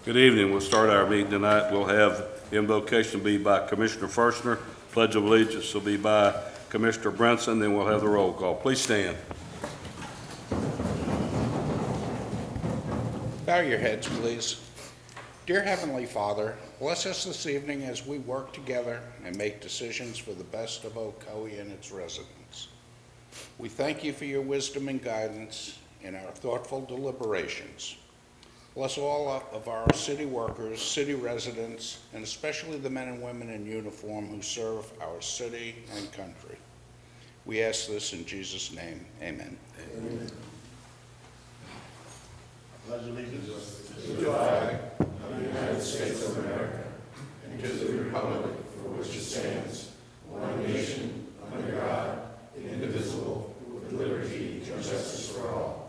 Good evening. We'll start our meeting tonight. We'll have invocation be by Commissioner Firstner. Pledge of Allegiance will be by Commissioner Brinson. Then we'll have the roll call. Please stand. Bow your heads, please. Dear Heavenly Father, bless us this evening as we work together and make decisions for the best of Ocoee and its residents. We thank you for your wisdom and guidance in our thoughtful deliberations. Bless all of our city workers, city residents, and especially the men and women in uniform who serve our city and country. We ask this in Jesus' name, amen. Amen. Pledge allegiance to the flag of the United States of America and to the republic for which it stands, one nation, under God, indivisible, with liberty and justice for all.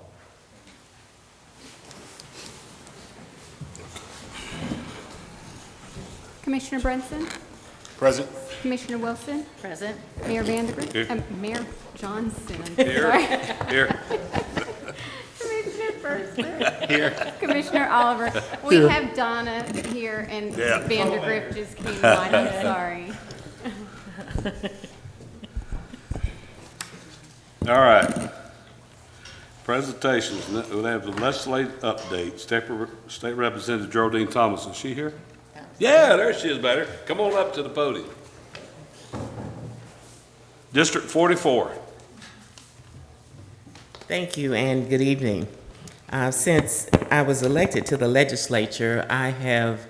Commissioner Brinson? Present. Commissioner Wilson? Present. Mayor Vandergrift? Here. Mayor Johnson. Here. Sorry. Here. Commissioner Firstner? Here. Commissioner Oliver? We have Donna here and Yeah. Vandergrift just came on. I'm sorry. All right. Presentations. We'll have the legislative update. State Representative Geraldine Thomas. Is she here? Yeah, there she is, better. Come on up to the podium. District 44. Thank you and good evening. Since I was elected to the legislature, I have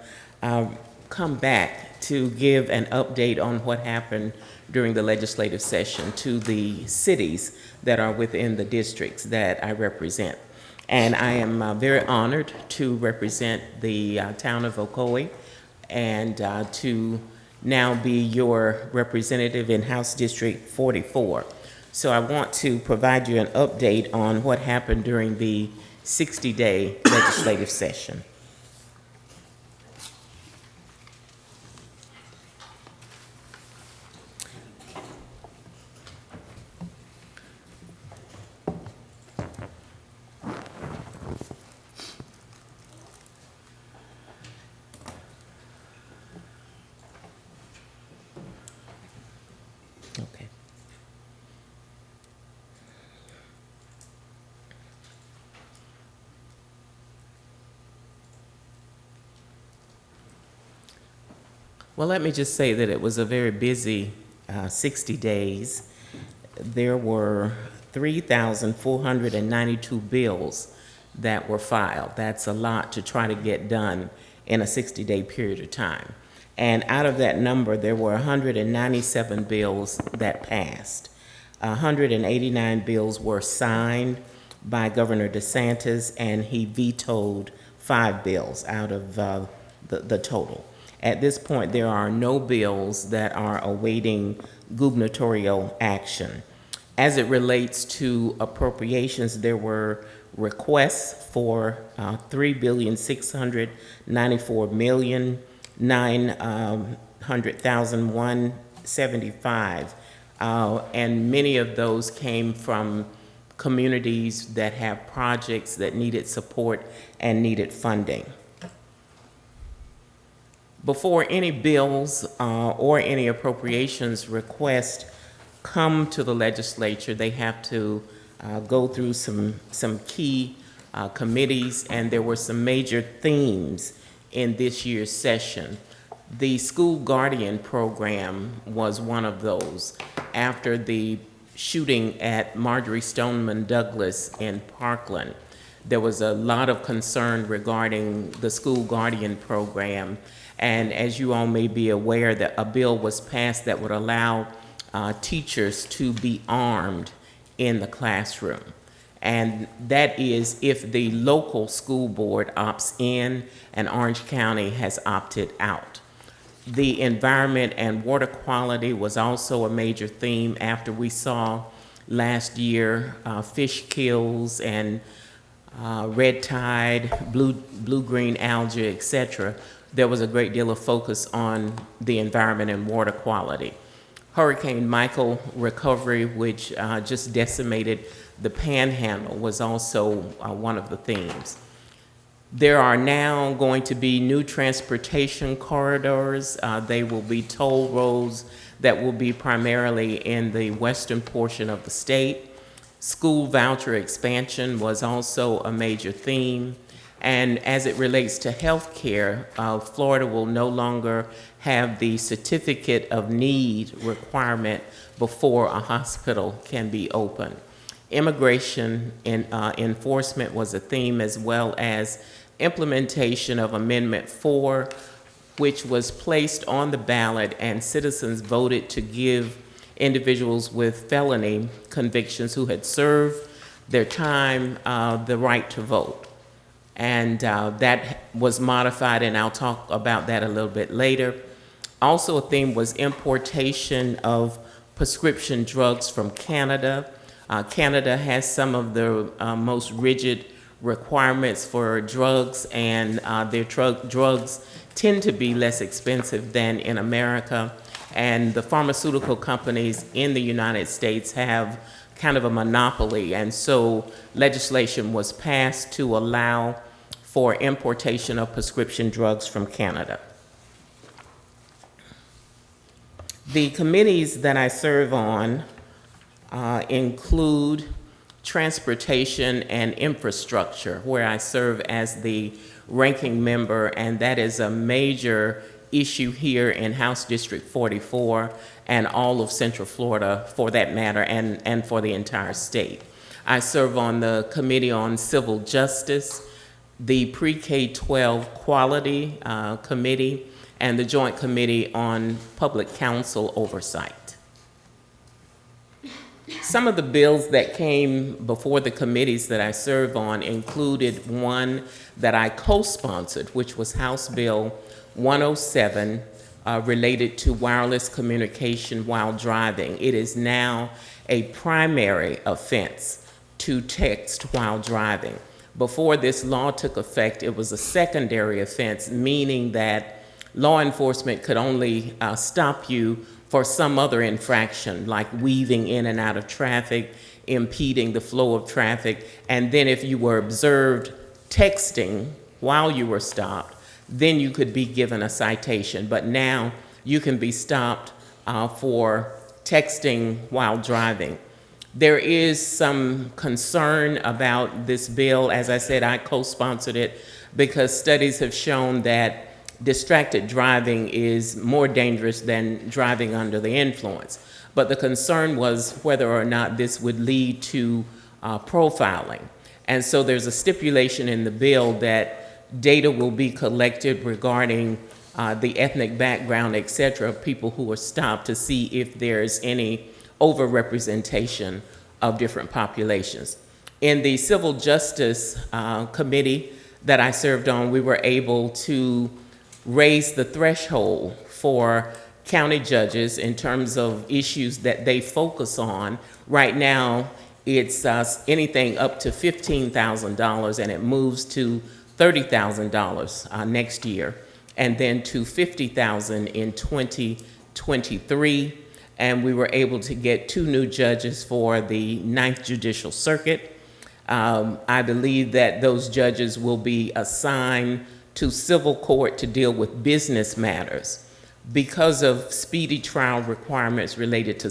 come back to give an update on what happened during the legislative session to the cities that are within the districts that I represent. And I am very honored to represent the town of Ocoee and to now be your representative in House District 44. So I want to provide you an update on what happened during the 60-day legislative session. Okay. Well, let me just say that it was a very busy 60 days. There were 3,492 bills that were filed. That's a lot to try to get done in a 60-day period of time. And out of that number, there were 197 bills that passed. 189 bills were signed by Governor DeSantis, and he vetoed 5 bills out of the total. At this point, there are no bills that are awaiting gubernatorial action. As it relates to appropriations, there were requests for $3,694,900,175, and many of those came from communities that have projects that needed support and needed funding. Before any bills or any appropriations request come to the legislature, they have to go through some key committees, and there were some major themes in this year's session. The School Guardian Program was one of those. After the shooting at Marjorie Stoneman Douglas in Parkland, there was a lot of concern regarding the School Guardian Program. And as you all may be aware, that a bill was passed that would allow teachers to be armed in the classroom. And that is if the local school board opts in and Orange County has opted out. The environment and water quality was also a major theme after we saw last year fish kills and red tide, blue-green algae, etc. There was a great deal of focus on the environment and water quality. Hurricane Michael recovery, which just decimated the Panhandle, was also one of the themes. There are now going to be new transportation corridors. They will be toll roads that will be primarily in the western portion of the state. School voucher expansion was also a major theme. And as it relates to health care, Florida will no longer have the certificate of need requirement before a hospital can be open. Immigration enforcement was a theme, as well as implementation of Amendment 4, which was placed on the ballot, and citizens voted to give individuals with felony convictions who had served their time the right to vote. And that was modified, and I'll talk about that a little bit later. Also, a theme was importation of prescription drugs from Canada. Canada has some of the most rigid requirements for drugs, and their drugs tend to be less expensive than in America. And the pharmaceutical companies in the United States have kind of a monopoly, and so legislation was passed to allow for importation of prescription drugs from Canada. The committees that I serve on include transportation and infrastructure, where I serve as the ranking member, and that is a major issue here in House District 44 and all of Central Florida, for that matter, and for the entire state. I serve on the Committee on Civil Justice, the Pre-K-12 Quality Committee, and the Joint Committee on Public Counsel Oversight. Some of the bills that came before the committees that I serve on included one that I co-sponsored, which was House Bill 107, related to wireless communication while driving. It is now a primary offense to text while driving. Before this law took effect, it was a secondary offense, meaning that law enforcement could only stop you for some other infraction, like weaving in and out of traffic, impeding the flow of traffic, and then if you were observed texting while you were stopped, then you could be given a citation. But now you can be stopped for texting while driving. There is some concern about this bill. As I said, I co-sponsored it because studies have shown that distracted driving is more dangerous than driving under the influence. But the concern was whether or not this would lead to profiling. And so there's a stipulation in the bill that data will be collected regarding the ethnic background, et cetera, of people who were stopped, to see if there's any overrepresentation of different populations. In the Civil Justice Committee that I served on, we were able to raise the threshold for county judges in terms of issues that they focus on. Right now, it's anything up to $15,000, and it moves to $30,000 next year, and then to $50,000 in 2023. And we were able to get 2 new judges for the 9th Judicial Circuit. I believe that those judges will be assigned to civil court to deal with business matters. Because of speedy trial requirements related to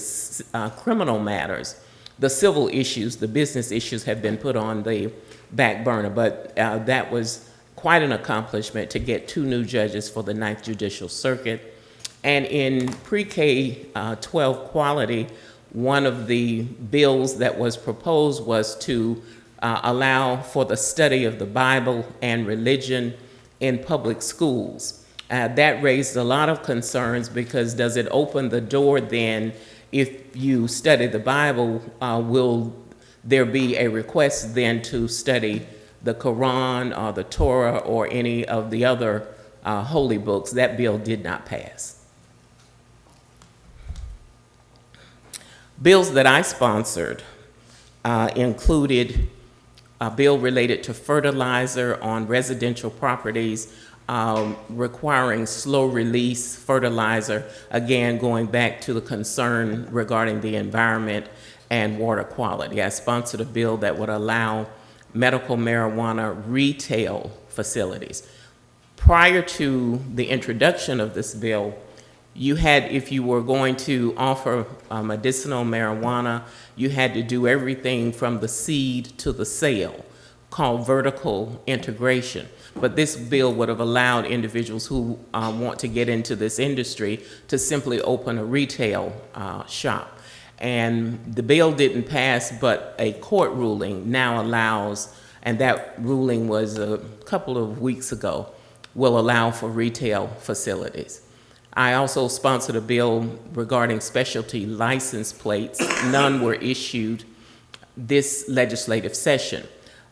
criminal matters, the civil issues, the business issues, have been put on the back burner. But that was quite an accomplishment to get 2 new judges for the 9th Judicial Circuit. And in pre-K-12 quality, one of the bills that was proposed was to allow for the study of the Bible and religion in public schools. That raised a lot of concerns, because does it open the door then, if you study the Bible, will there be a request then to study the Quran or the Torah or any of the other holy books? That bill did not pass. Bills that I sponsored included a bill related to fertilizer on residential properties, requiring slow release fertilizer, again going back to the concern regarding the environment and water quality. I sponsored a bill that would allow medical marijuana retail facilities. Prior to the introduction of this bill, you had, if you were going to offer medicinal marijuana, you had to do everything from the seed to the sale, called vertical integration. But this bill would have allowed individuals who want to get into this industry to simply open a retail shop. And the bill didn't pass, but a court ruling now allows, and that ruling was a couple of weeks ago, will allow for retail facilities. I also sponsored a bill regarding specialty license plates. None were issued this legislative session.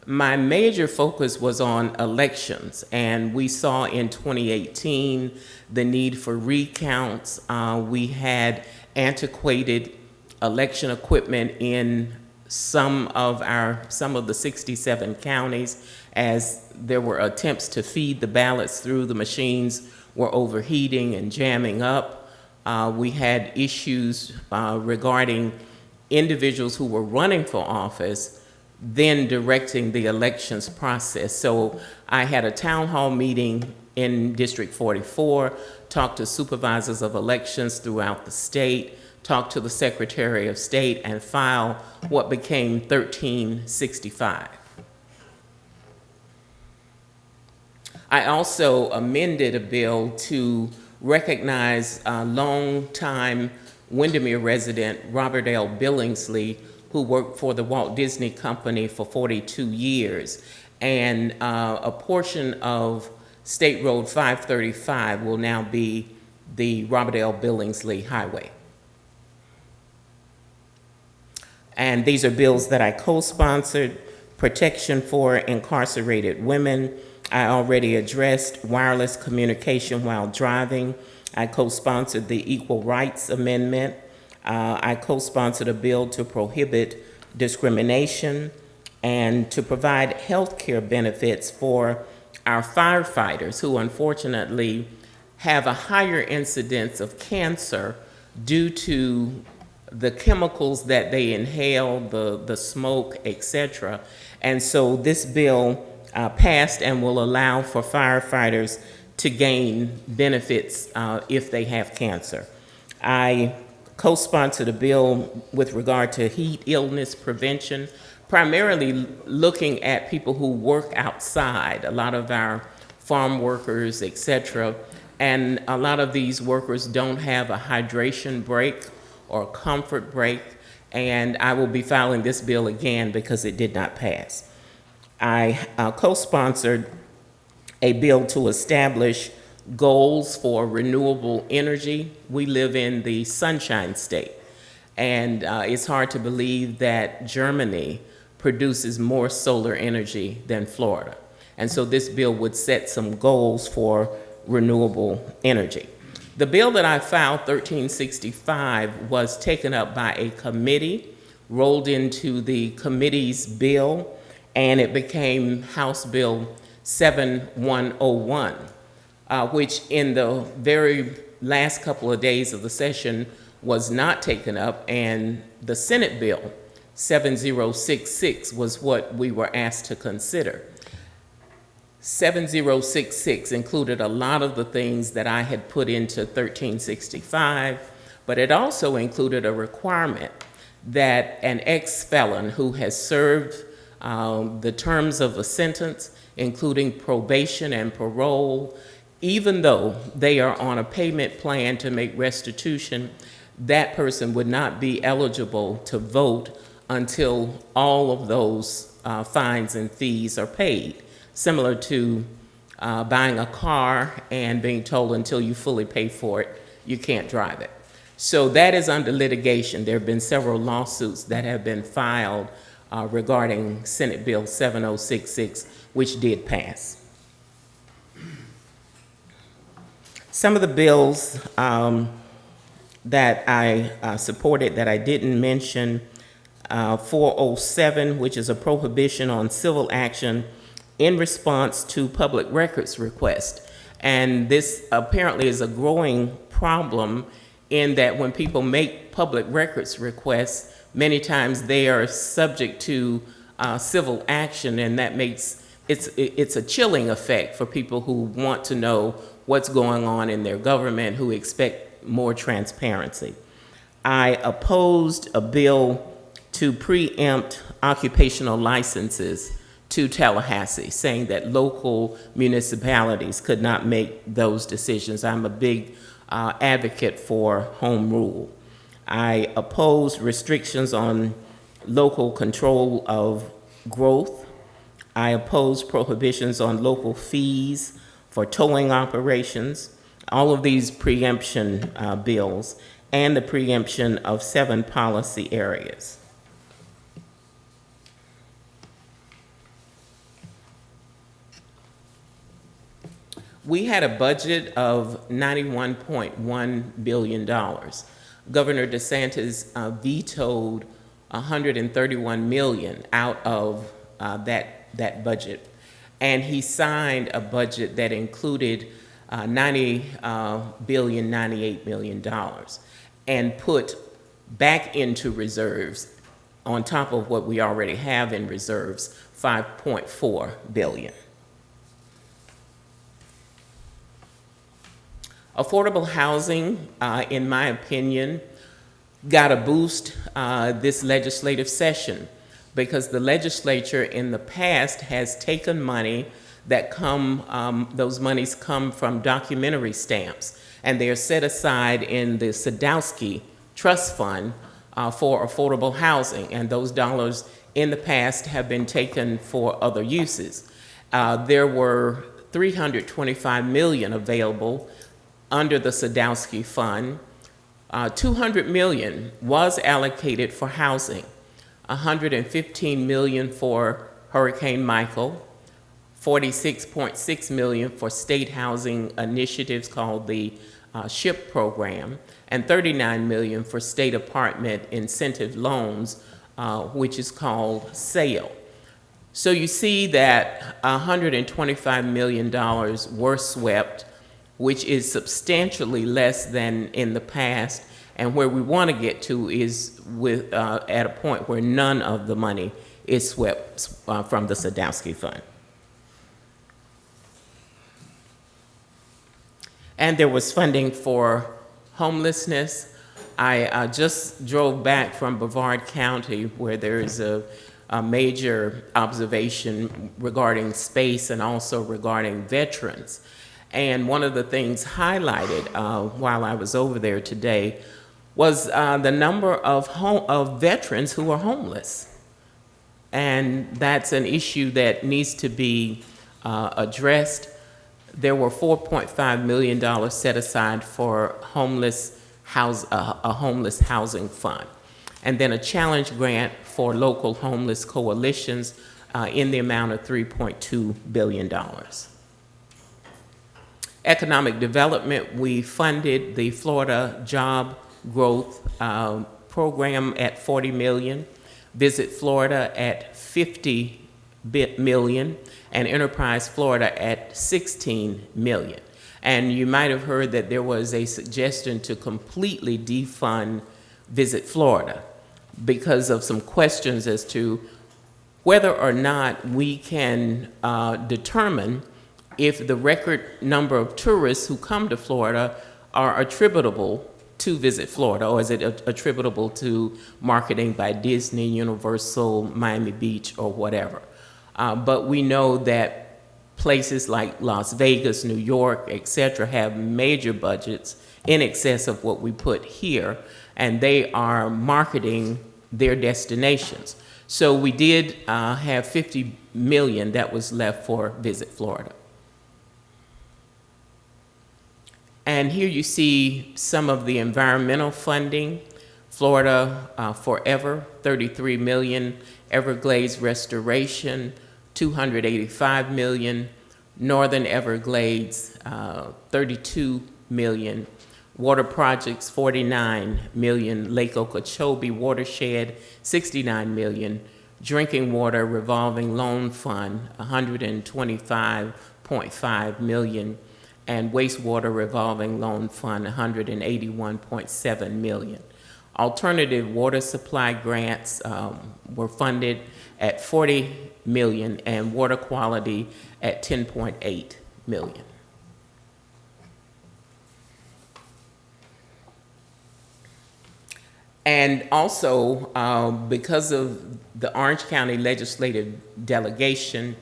My major focus was on elections, and we saw in 2018 the need for recounts. We had antiquated election equipment in some of the 67 counties, as there were attempts to feed the ballots through. The machines were overheating and jamming up. We had issues regarding individuals who were running for office then directing the elections process. So I had a town hall meeting in District 44, talked to supervisors of elections throughout the state, talked to the Secretary of State, and filed what became 1365. I also amended a bill to recognize longtime Windermere resident Robert L. Billingsley, who worked for the Walt Disney Company for 42 years. And a portion of State Road 535 will now be the Robert L. Billingsley Highway. And these are bills that I co-sponsored: protection for incarcerated women. I already addressed wireless communication while driving. I co-sponsored the Equal Rights Amendment. I co-sponsored a bill to prohibit discrimination and to provide health care benefits for our firefighters who unfortunately have a higher incidence of cancer due to the chemicals that they inhale, the smoke, etc. And so this bill passed and will allow for firefighters to gain benefits if they have cancer. I co-sponsored a bill with regard to heat illness prevention, primarily looking at people who work outside, a lot of our farm workers, etc. And a lot of these workers don't have a hydration break or comfort break, and I will be filing this bill again because it did not pass. I co-sponsored a bill to establish goals for renewable energy. We live in the Sunshine State, and it's hard to believe that Germany produces more solar energy than Florida. And so this bill would set some goals for renewable energy. The bill that I filed, 1365, was taken up by a committee, rolled into the committee's bill, and it became House Bill 7101, which in the very last couple of days of the session was not taken up, and the Senate bill 7066 was what we were asked to consider. 7066 included a lot of the things that I had put into 1365, but it also included a requirement that an ex-felon who has served the terms of a sentence, including probation and parole, even though they are on a payment plan to make restitution, that person would not be eligible to vote until all of those fines and fees are paid. Similar to buying a car and being told until you fully pay for it, you can't drive it. So that is under litigation. There have been several lawsuits that have been filed regarding Senate Bill 7066, which did pass. Some of the bills that I supported that I didn't mention, 407, which is a prohibition on civil action in response to public records request. And this apparently is a growing problem in that when people make public records requests, many times they are subject to civil action, and that makes it's a chilling effect for people who want to know what's going on in their government, who expect more transparency. I opposed a bill to preempt occupational licenses to Tallahassee, saying that local municipalities could not make those decisions. I'm a big advocate for home rule. I opposed restrictions on local control of growth. I opposed prohibitions on local fees for towing operations, all of these preemption bills, and the preemption of 7 policy areas. We had a budget of $91.1 billion. Governor DeSantis vetoed $131 million out of that budget. And he signed a budget that included $98 million and put back into reserves, on top of what we already have in reserves, $5.4 billion. Affordable housing, in my opinion, got a boost this legislative session because the legislature in the past has taken money that those monies come from documentary stamps, and they are set aside in the Sadowski Trust Fund for affordable housing, and those dollars in the past have been taken for other uses. There were $325 million available under the Sadowski Fund. $200 million was allocated for housing, $115 million for Hurricane Michael, $46.6 million for state housing initiatives called the SHIP program, and $39 million for state apartment incentive loans, which is called SAIL. So you see that $125 million were swept, which is substantially less than in the past, and where we want to get to is at a point where none of the money is swept from the Sadowski Fund. And there was funding for homelessness. I just drove back from Brevard County, where there is a major observation regarding space and also regarding veterans. And one of the things highlighted while I was over there today was the number of veterans who are homeless. And that's an issue that needs to be addressed. There were $4.5 million set aside for a homeless housing fund. And then a challenge grant for local homeless coalitions in the amount of $3.2 billion. Economic development, we funded the Florida Job Growth Program at $40 million, Visit Florida at $50 million, and Enterprise Florida at $16 million. And you might have heard that there was a suggestion to completely defund Visit Florida because of some questions as to whether or not we can determine if the record number of tourists who come to Florida are attributable to Visit Florida, or is it attributable to marketing by Disney, Universal, Miami Beach, or whatever. But we know that places like Las Vegas, New York, etc., have major budgets in excess of what we put here, and they are marketing their destinations. So we did have $50 million that was left for Visit Florida. And here you see some of the environmental funding. Florida Forever, $33 million. Everglades Restoration, $285 million. Northern Everglades, $32 million. Water Projects, $49 million. Lake Okeechobee Watershed, $69 million. Drinking Water Revolving Loan Fund, $125.5 million. And Wastewater Revolving Loan Fund, $181.7 million. Alternative water supply grants were funded at $40 million and water quality at $10.8 million. And also, because of the Orange County Legislative Delegation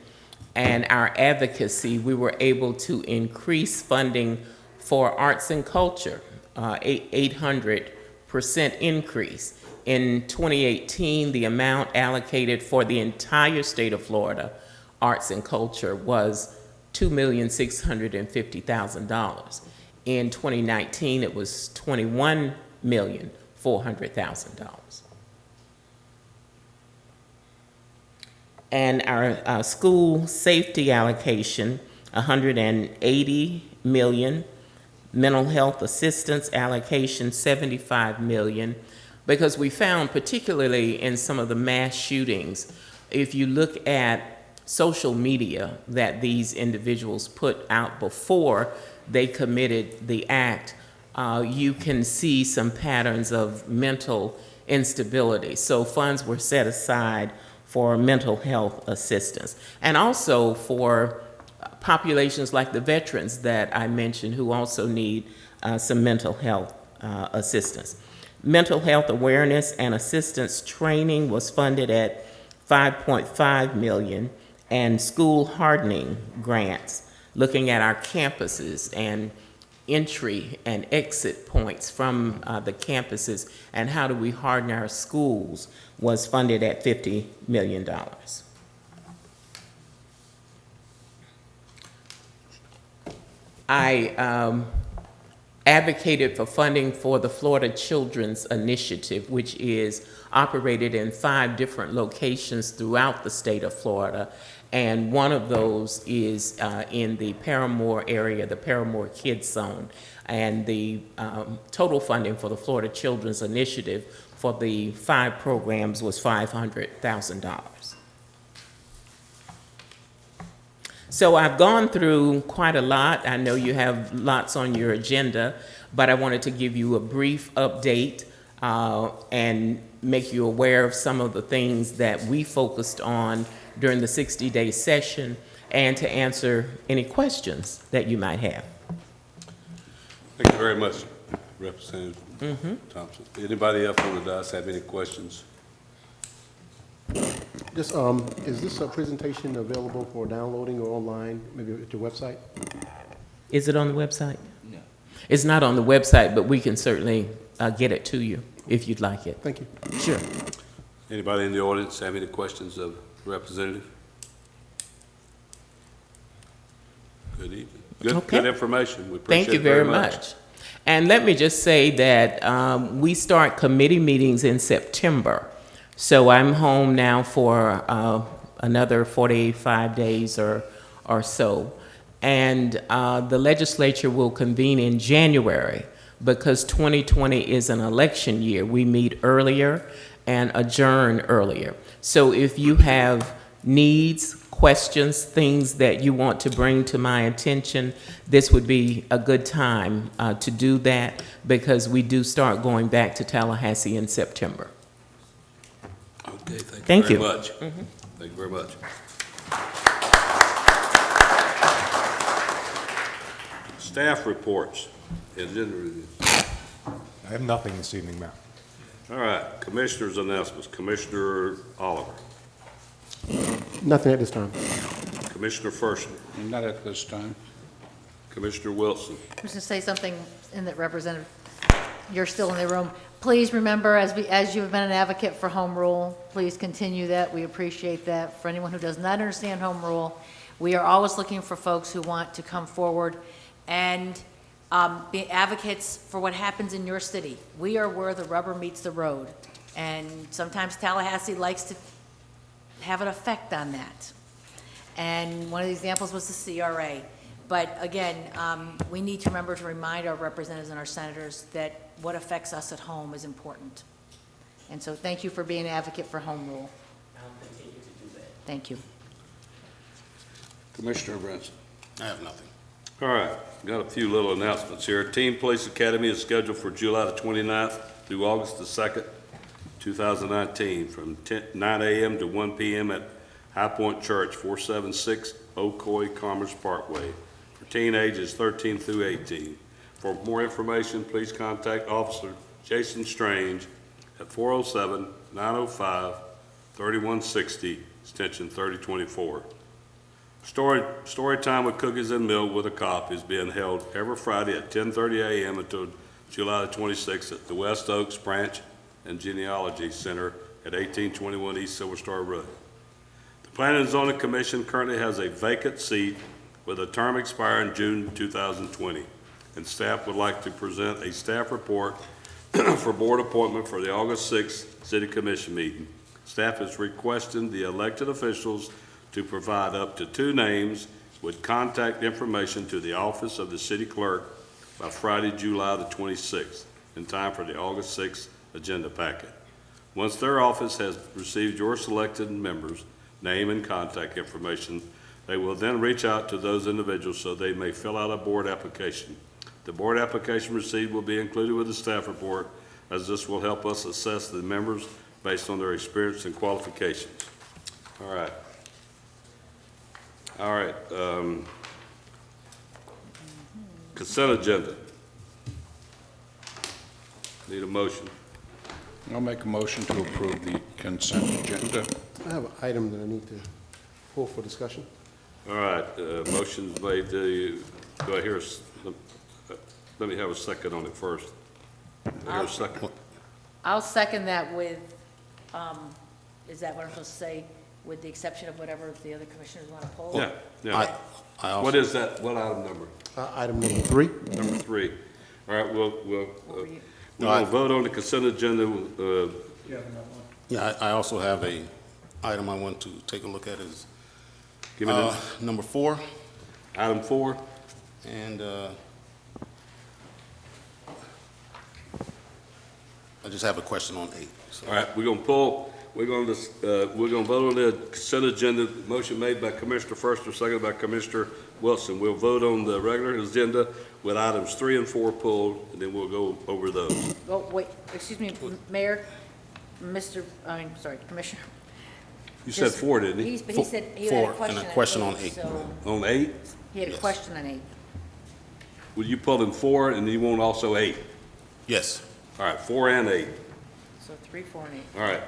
and our advocacy, we were able to increase funding for arts and culture, 800% increase. In 2018, the amount allocated for the entire state of Florida, arts and culture, was $2,650,000. In 2019, it was $21,400,000. And our school safety allocation, $180 million. Mental health assistance allocation, $75 million. Because we found, particularly in some of the mass shootings, if you look at social media that these individuals put out before they committed the act, you can see some patterns of mental instability. So funds were set aside for mental health assistance, and also for populations like the veterans that I mentioned who also need some mental health assistance. Mental health awareness and assistance training was funded at $5.5 million, and school hardening grants, looking at our campuses and entry and exit points from the campuses and how do we harden our schools, was funded at $50 million. I advocated for funding for the Florida Children's Initiative, which is operated in 5 different locations throughout the state of Florida. And one of those is in the Paramore area, the Paramore Kids Zone. And the total funding for the Florida Children's Initiative for the 5 programs was $500,000. So I've gone through quite a lot. I know you have lots on your agenda, but I wanted to give you a brief update and make you aware of some of the things that we focused on during the 60-day session and to answer any questions that you might have. Thank you very much, Representative Thompson. Anybody else on the dais have any questions? Just, is this a presentation available for downloading or online, maybe at your website? Is it on the website? No. It's not on the website, but we can certainly get it to you if you'd like it. Thank you. Sure. Anybody in the audience have any questions of the representative? Good evening. Good information. We appreciate it. Thank you very much. And let me just say that we start committee meetings in September. So I'm home now for another 45 days or so. And the legislature will convene in January because 2020 is an election year. We meet earlier and adjourn earlier. So if you have needs, questions, things that you want to bring to my attention, this would be a good time to do that because we do start going back to Tallahassee in September. Okay, Thank you you. very much. Thank you very much. Staff reports. Agenda review. I have nothing this evening, Mayor. All right, commissioners' announcements. Commissioner Oliver. Nothing at this time. Commissioner Fershner. Not at this time. Commissioner Wilson. I was going to say something in that, Representative, you're still in the room. Please remember, as you've been an advocate for home rule, please continue that. We appreciate that. For anyone who does not understand home rule, we are always looking for folks who want to come forward and be advocates for what happens in your city. We are where the rubber meets the road, and sometimes Tallahassee likes to have an effect on that. And one of the examples was the CRA. But again, we need to remember to remind our representatives and our senators that what affects us at home is important. And so thank you for being an advocate for home rule. I'll continue to do that. Thank you. Commissioner Brinson. I have nothing. All right, got a few little announcements here. Team Police Academy is scheduled for July the 29th through August the 2nd, 2019, from 9 a.m. to 1 p.m. at High Point Church, 476 Ocoee Commerce Parkway, for teen ages 13 through 18. For more information, please contact Officer Jason Strange at 407-905-3160, extension 3024. Story time with cookies and milk with a cop is being held every Friday at 10:30 a.m. until July the 26th at the West Oaks Branch and Genealogy Center at 1821 East Silver Star Road. The Planning and Zoning Commission currently has a vacant seat with a term expiring June 2020, and staff would like to present a staff report for board appointment for the August 6th City Commission meeting. Staff is requesting the elected officials to provide up to 2 names with contact information to the office of the city clerk by Friday, July the 26th, in time for the August 6th agenda packet. Once their office has received your selected members' name and contact information, they will then reach out to those individuals so they may fill out a board application. The board application received will be included with the staff report, as this will help us assess the members based on their experience and qualifications. All right. Consent agenda. Need a motion. I'll make a motion to approve the consent agenda. I have an item that I need to pull for discussion. All right, motion's made to, do I hear, let me have a second on it first. I hear a second. I'll second that with, is that what I'm supposed to say, with the exception of whatever the other commissioners want to pull? Yeah, yeah. What is that, what item number? Item number 3. Number 3. All right, we'll No, vote on the consent agenda. Yeah, I also have a item I want to take a look at is Give me the, number 4, item 4. and I just have a question on 8. So. All right, we're gonna vote on the consent agenda, motion made by Commissioner Firster, seconded by Commissioner Wilson. We'll vote on the regular agenda with items 3 and 4 pulled, and then we'll go over those. Oh, wait, excuse me, Mayor, Commissioner. You said 4, didn't you? But he said he had a 4 and a question question on on 8. so On 8? he had a Yes. question on 8. Well, you pulled in 4, and you want also 8. Yes. All right, 4 and 8. So 3, 4, and 8. All right.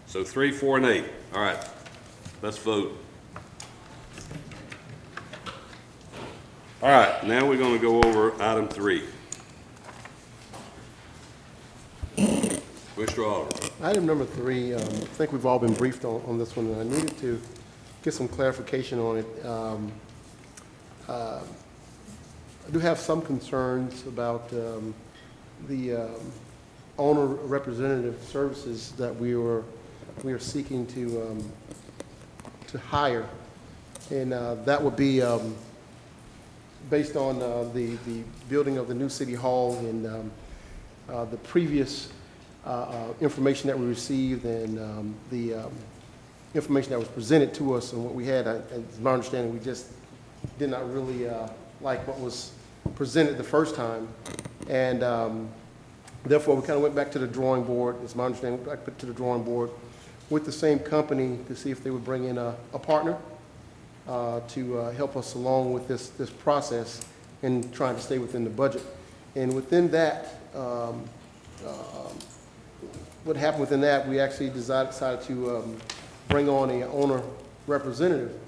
So 3, 4, and 8. All right. Let's vote. All right, now we're gonna go over item 3. Mr. Oliver. Item number 3, I think we've all been briefed on this one, and I needed to get some clarification on it. I do have some concerns about the owner representative services that we are seeking to hire, and that would be based on the building of the new city hall and the previous information that we received and the information that was presented to us and what we had. It's my understanding we just did not really like what was presented the first time, and therefore we kind of went back to the drawing board. It's my understanding we went back to the drawing board with the same company to see if they would bring in a partner to help us along with this process and trying to stay within the budget. And within that, what happened within that, we actually decided to bring on a owner representative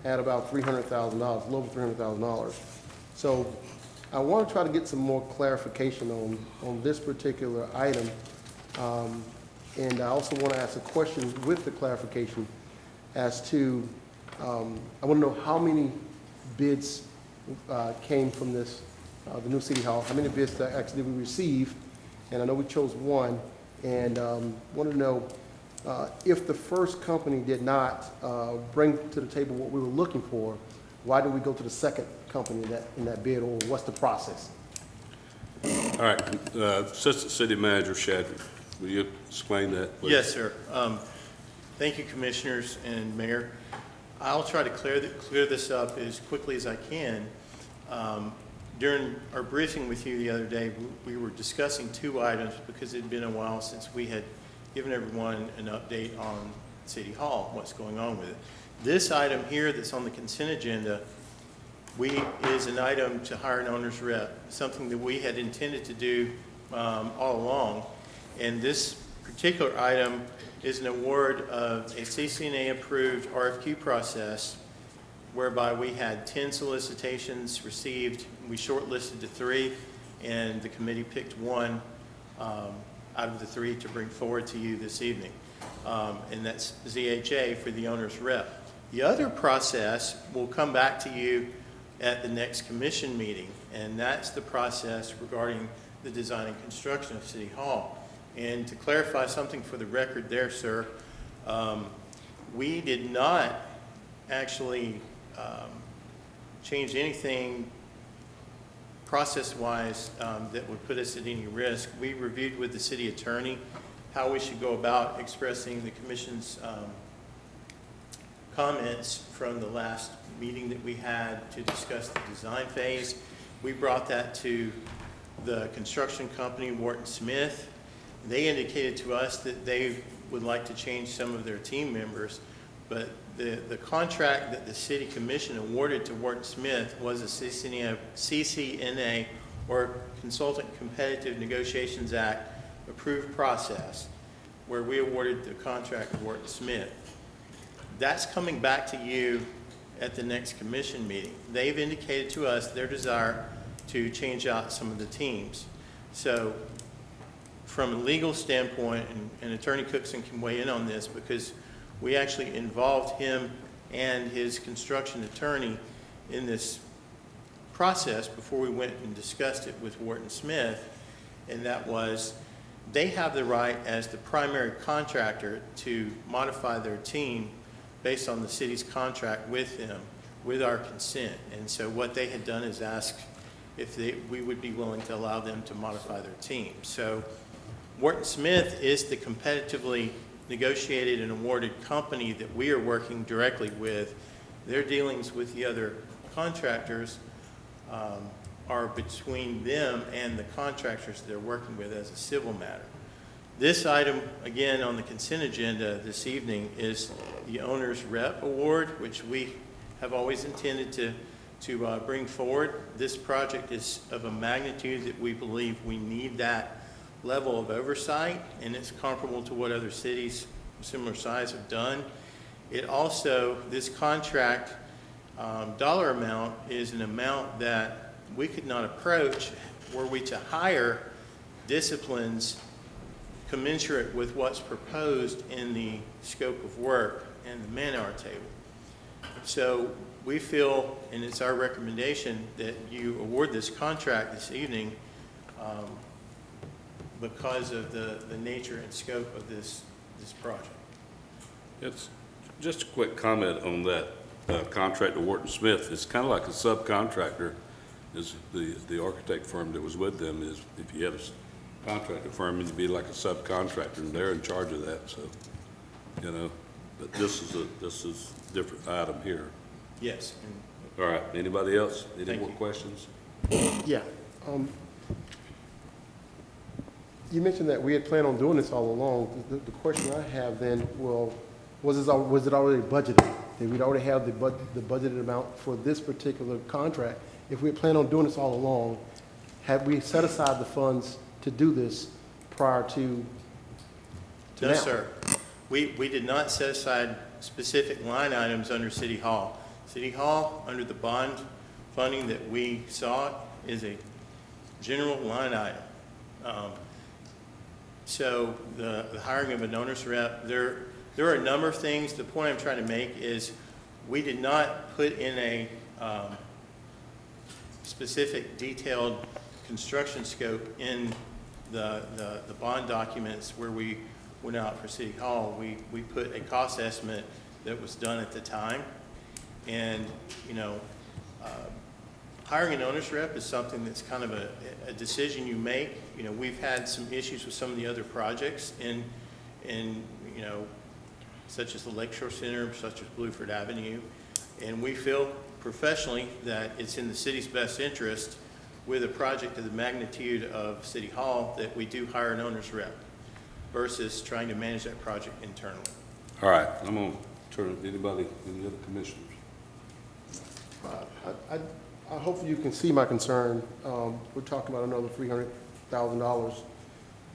at about $300,000, a little over $300,000. So I want to try to get some more clarification on this particular item. And I also want to ask a question with the clarification as to, I want to know how many bids came from this, the new city hall, how many bids that actually did we receive? And I know we chose one, and want to know if the first company did not bring to the table what we were looking for, why did we go to the second company in that bid, or what's the process? All right, Assistant City Manager Shadrick, will you explain that, please? Yes, sir. Thank you, Commissioners and Mayor. I'll try to clear this up as quickly as I can. During our briefing with you the other day, we were discussing two items because it had been a while since we had given everyone an update on City Hall, what's going on with it. This item here that's on the consent agenda, is an item to hire an owner's rep, something that we had intended to do all along. And this particular item is an award of a CCNA-approved RFQ process whereby we had 10 solicitations received. We shortlisted to 3, and the committee picked 1 out of the 3 to bring forward to you this evening. And that's ZHA for the owner's rep. The other process will come back to you at the next commission meeting, and that's the process regarding the design and construction of City Hall. And to clarify something for the record there, sir, we did not actually change anything process-wise that would put us at any risk. We reviewed with the city attorney how we should go about expressing the commission's comments from the last meeting that we had to discuss the design phase. We brought that to the construction company, Wharton Smith. They indicated to us that they would like to change some of their team members, but the contract that the city commission awarded to Wharton Smith was a CCNA, or Consultant Competitive Negotiations Act, approved process, where we awarded the contract to Wharton Smith. That's coming back to you at the next commission meeting. They've indicated to us their desire to change out some of the teams. So from a legal standpoint, and Attorney Cookson can weigh in on this because we actually involved him and his construction attorney in this process before we went and discussed it with Wharton Smith, and that was they have the right as the primary contractor to modify their team based on the city's contract with them, with our consent. And so what they had done is ask if we would be willing to allow them to modify their team. So Wharton Smith is the competitively negotiated and awarded company that we are working directly with. Their dealings with the other contractors are between them and the contractors they're working with as a civil matter. This item, again, on the consent agenda this evening is the owner's rep award, which we have always intended to bring forward. This project is of a magnitude that we believe we need that level of oversight, and it's comparable to what other cities of similar size have done. It also, this contract dollar amount is an amount that we could not approach were we to hire disciplines commensurate with what's proposed in the scope of work and the man-hour table. So we feel, and it's our recommendation, that you award this contract this evening because of the nature and scope of this project. It's just a quick comment on that contract to Wharton Smith. It's kind of like a subcontractor. Is the architect firm that was with them is, if you had a contractor firm, it'd be like a subcontractor, and they're in charge of that. So, you know, but this is a different item here. Yes. All right. Anybody else? Any Thank more you. questions? Yeah. You mentioned that we had planned on doing this all along. The question I have then, well, was it already budgeted? Did we already have the budgeted amount for this particular contract? If we had planned on doing this all along, had we set aside the funds to do this prior to No, now? sir. We did not set aside specific line items under City Hall. City Hall, under the bond funding that we saw, is a general line item. So the hiring of an owner's rep, there are a number of things. The point I'm trying to make is we did not put in a specific detailed construction scope in the bond documents where we went out for City Hall. We put a cost estimate that was done at the time. And, you know, hiring an owner's rep is something that's kind of a decision you make. You know, we've had some issues with some of the other projects in you know, such as the Lakeshore Center, such as Blueford Avenue. And we feel professionally that it's in the city's best interest with a project of the magnitude of City Hall that we do hire an owner's rep versus trying to manage that project internally. All right, I'm gonna turn, any other commissioners? I hope you can see my concern. We're talking about another $300,000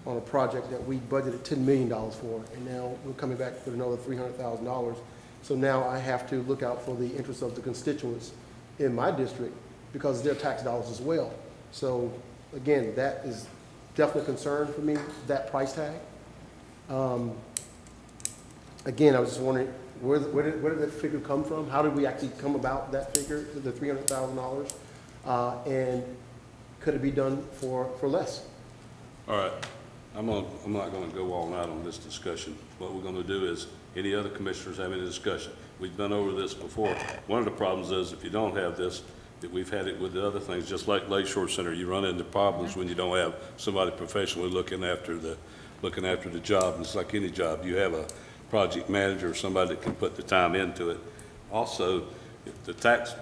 on a project that we budgeted $10 million for, and now we're coming back with another $300,000. So now I have to look out for the interests of the constituents in my district because they're tax dollars as well. So again, that is definitely a concern for me, that price tag. Again, I was just wondering, where did that figure come from? How did we actually come about that figure, the $300,000? And could it be done for less? All right, I'm not gonna go all night on this discussion. What we're gonna do is, any other commissioners have any discussion? We've been over this before. One of the problems is, if you don't have this, that we've had it with the other things, just like Lakeshore Center, you run into problems when you don't have somebody professionally looking after the job. And it's like any job, you have a project manager or somebody that can put the time into it. Also, if the tax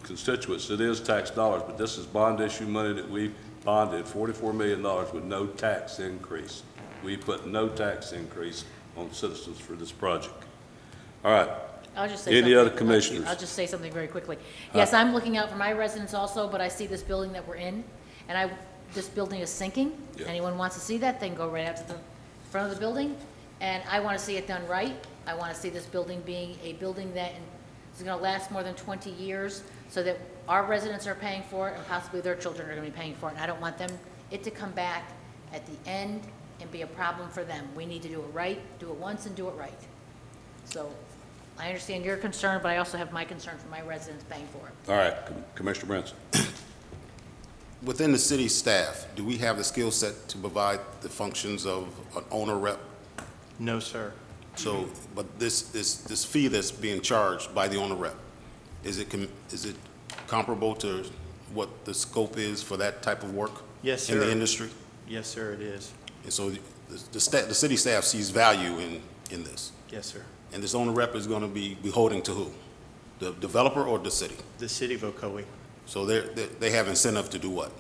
constituents, it is tax dollars, but this is bond issue money that we bonded, $44 million with no tax increase. We put no tax increase on citizens for this project. All right, I'll just say any something. other commissioners? I'll just say something very quickly. Yes, I'm looking out for my residents also, but I see this building that we're in, and this building is sinking. Yeah. Anyone wants to see that, they can go right out to the front of the building. And I want to see it done right. I want to see this building being a building that is going to last more than 20 years so that our residents are paying for it and possibly their children are going to be paying for it. And I don't want it to come back at the end and be a problem for them. We need to do it right, do it once and do it right. So I understand your concern, but I also have my concern for my residents paying for it. All right, Commissioner Brinson. Within the city staff, do we have the skill set to provide the functions of an owner rep? No, sir. So, but this fee that's being charged by the owner rep, is it comparable to what the scope is for that type of work? Yes, In the sir. industry? Yes, sir, it is. And so the city staff sees value in this? Yes, sir. And this owner rep is going to be beholden to who? The developer or the city? The city of Ocoee. So they have incentive to do what?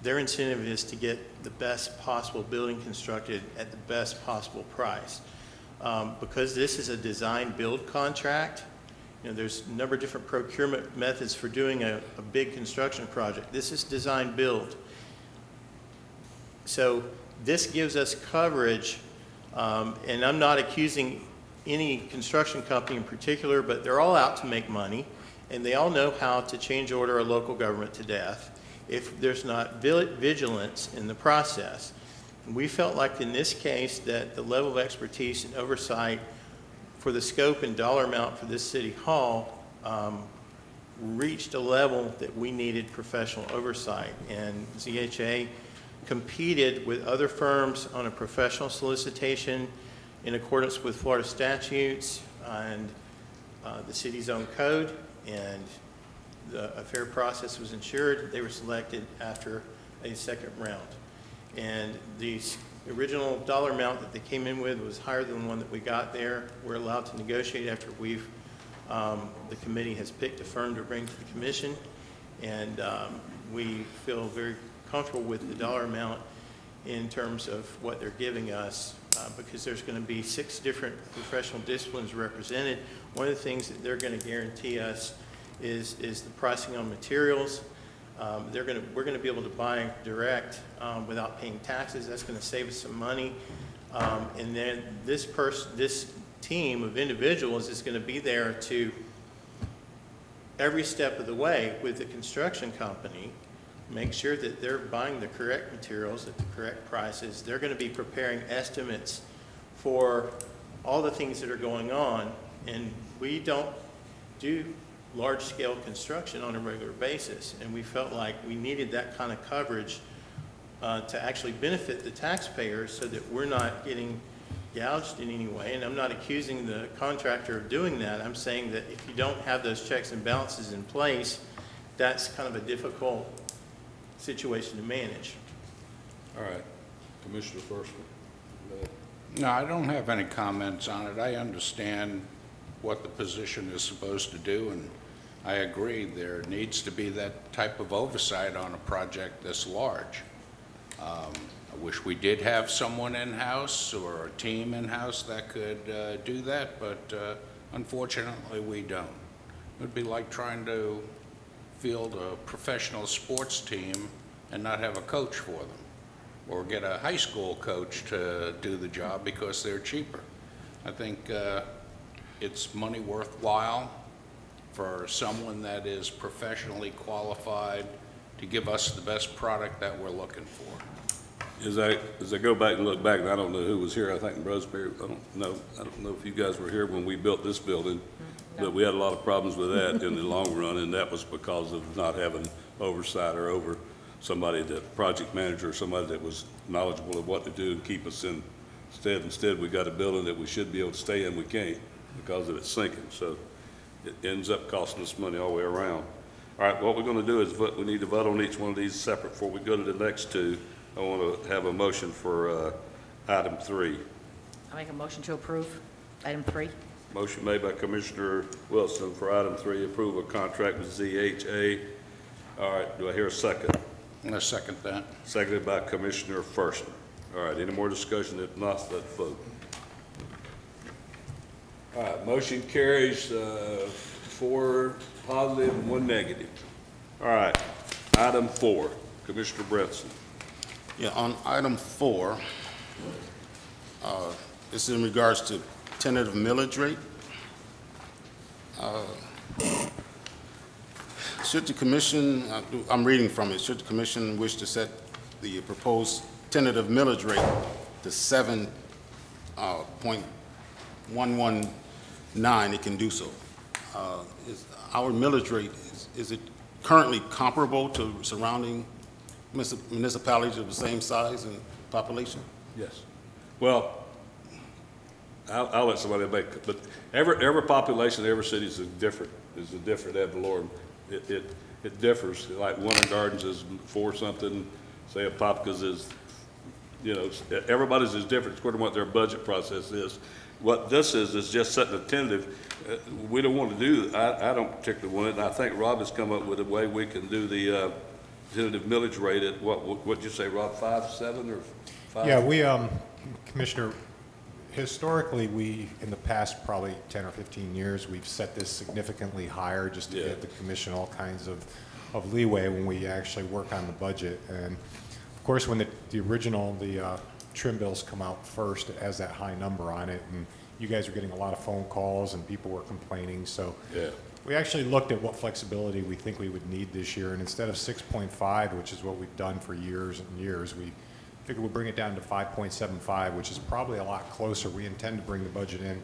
Their incentive is to get the best possible building constructed at the best possible price. Because this is a design-build contract, there's a number of different procurement methods for doing a big construction project. This is design-build. So this gives us coverage, and I'm not accusing any construction company in particular, but they're all out to make money, and they all know how to change order a local government to death if there's not vigilance in the process. And we felt like in this case that the level of expertise and oversight for the scope and dollar amount for this city hall reached a level that we needed professional oversight. And ZHA competed with other firms on a professional solicitation in accordance with Florida statutes and the city's own code, and a fair process was ensured. They were selected after a second round. And the original dollar amount that they came in with was higher than the one that we got there. We're allowed to negotiate after the committee has picked a firm to bring to the commission, and we feel very comfortable with the dollar amount in terms of what they're giving us, because there's going to be 6 different professional disciplines represented. One of the things that they're going to guarantee us is the pricing on materials. We're going to be able to buy direct without paying taxes. That's going to save us some money. And then this team of individuals is going to be there to every step of the way with the construction company, make sure that they're buying the correct materials at the correct prices. They're going to be preparing estimates for all the things that are going on, and we don't do large-scale construction on a regular basis, and we felt like we needed that kind of coverage to actually benefit the taxpayers so that we're not getting gouged in any way. And I'm not accusing the contractor of doing that. I'm saying that if you don't have those checks and balances in place, that's kind of a difficult situation to manage. All right, Commissioner First. No, I don't have any comments on it. I understand what the position is supposed to do, and I agree. There needs to be that type of oversight on a project this large. I wish we did have someone in-house or a team in-house that could do that, but unfortunately, we don't. It would be like trying to field a professional sports team and not have a coach for them, or get a high school coach to do the job because they're cheaper. I think it's money worthwhile for someone that is professionally qualified to give us the best product that we're looking for. As I go back and look back, and I don't know who was here, I think in Roseberry, I don't know if you guys were here when we built this building, but we had a lot of problems with that in the long run, and that was because of not having oversight or over somebody, that project manager, or somebody that was knowledgeable of what to do and keep us in. Instead, we got a building that we should be able to stay in, we can't because of it sinking, so it ends up costing us money all the way around. All right, what we're gonna do is we need to vote on each one of these separate. Before we go to the next two, I want to have a motion for item 3. I make a motion to approve item 3. Motion made by Commissioner Wilson for item 3, approve a contract with ZHA. All right, do I hear a second? I second that. Seconded by Commissioner Fersen. All right, any more discussion? If not, let's vote. All right, motion carries 4 positive and 1 negative. All right, item 4, Commissioner Bretson. Yeah, on item 4, it's in regards to tentative millage rate. Should the commission, I'm reading from it, should the commission wish to set the proposed tentative millage rate to 7.119, it can do so. Is our millage rate, is it currently comparable to surrounding municipalities of the same size and population? Yes. Well, I'll let somebody make, but every population, every city is a different ad valorem. It differs. Like Winter Gardens is 4 something, say Apopka's is, everybody's is different according to what their budget process is. What this is just setting a tentative. We don't want to do, I don't particularly want it, and I think Rob has come up with a way we can do the tentative millage rate at, what'd you say, Rob, 5, 7, or 5? Yeah, we, Commissioner, historically, we, in the past probably 10 or 15 years, we've set this significantly higher just to give the commission all kinds of leeway when we actually work on the budget. And of course, when the trim bills come out first, it has that high number on it, and you guys are getting a lot of phone calls and people were complaining, so we actually looked at what flexibility we think we would need this year, and instead of 6.5, which is what we've done for years and years, we figured we'll bring it down to 5.75, which is probably a lot closer. We intend to bring the budget in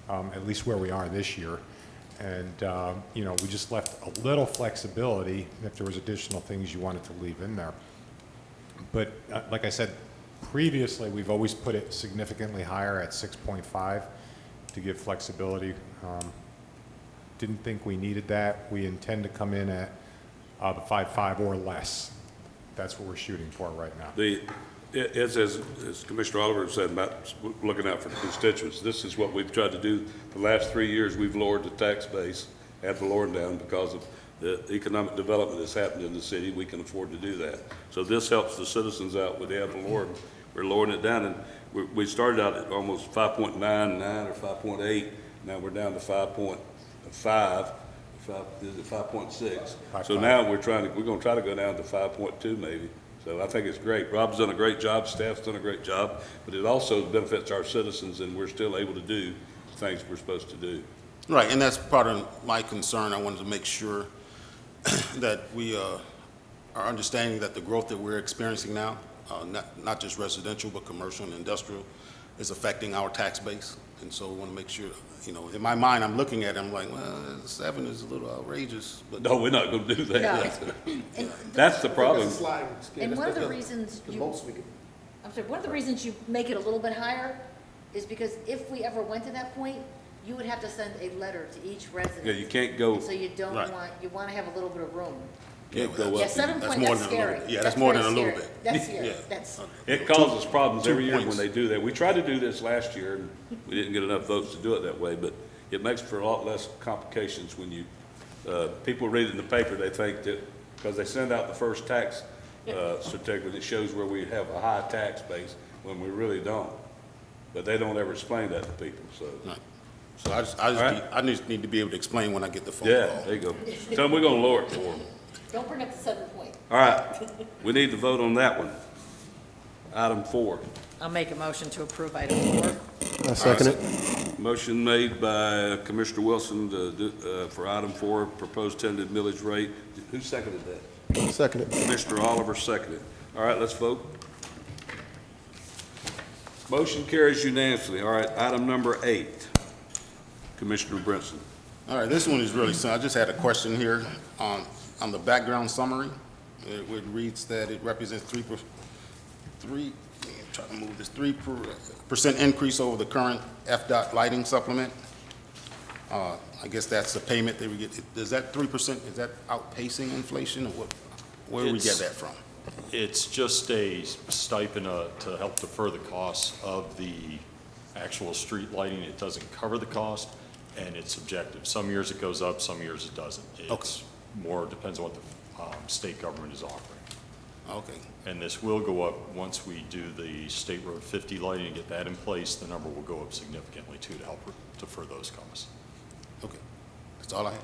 at least where we are this year, and we just left a little flexibility if there was additional things you wanted to leave in there. But like I said, previously, we've always put it significantly higher at 6.5 to give flexibility. Didn't think we needed that. We intend to come in at the 5.5 or less. That's what we're shooting for right now. As Commissioner Oliver said about looking out for the constituents, this is what we've tried to do. The last 3 years, we've lowered the tax base, ad valorem down because of the economic development that's happened in the city. We can afford to do that. So this helps the citizens out with the ad valorem. We're lowering it down, and we started out at almost 5.99 or 5.8. Now we're down to 5.5. Is it 5.6? So now we're going to try to go down to 5.2 maybe. So I think it's great. Rob's done a great job, staff's done a great job, but it also benefits our citizens, and we're still able to do things we're supposed to do. Right, and that's part of my concern. I wanted to make sure that we are understanding that the growth that we're experiencing now, not just residential, but commercial and industrial, is affecting our tax base. And so we want to make sure, in my mind, I'm looking at it, I'm like, well, 7 is a little outrageous. But No, we're not going to do that. No. That's the problem. And one of the reasons one of the reasons you make it a little bit higher is because if we ever went to that point, you would have to send a letter to each resident. Yeah, you can't go. So you don't Right. you want to have a little bit of room. yeah, Yeah, 7 that's point, more that's than a little scary. bit. Yeah, that's more than a very little scary. bit. That's scary. Yeah. That's, It causes problems 2 every year when points. they do that. We tried to do this last year, and we didn't get enough votes to do it that way, but it makes for a lot less complications when you people read it in the paper, they think that, because they send out the first tax certificate, it shows where we have a high tax base, when we really don't. But they don't ever explain that to people, so. Right. So I just need to be able to explain when I get the phone Yeah, call. there you go. Tell them we're gonna lower it for them. Don't bring up the 7 point. All right, we need to vote on that one. Item 4. I'll make a motion to approve item 4. I second it. Motion made by Commissioner Wilson for item 4, proposed tentative millage rate. Who seconded that? Second it. Commissioner Oliver seconded. All right, let's vote. Motion carries unanimously. All right, item number 8. Commissioner Brinson. All right, this one is really simple. I just had a question here on the background summary. It reads that it represents 3% increase over the current FDOT lighting supplement. I guess that's a payment that we get. Is that 3%, is that outpacing inflation, or what? Where do we get that from? It's just a stipend to help defer the costs of the actual street lighting. It doesn't cover the cost, and it's subjective. Some years it goes up, some years it doesn't. It's more, depends on what the state government is offering. Okay. And this will go up once we do the State Road 50 lighting and get that in place. The number will go up significantly too, to help defer those costs. Okay. That's all I have.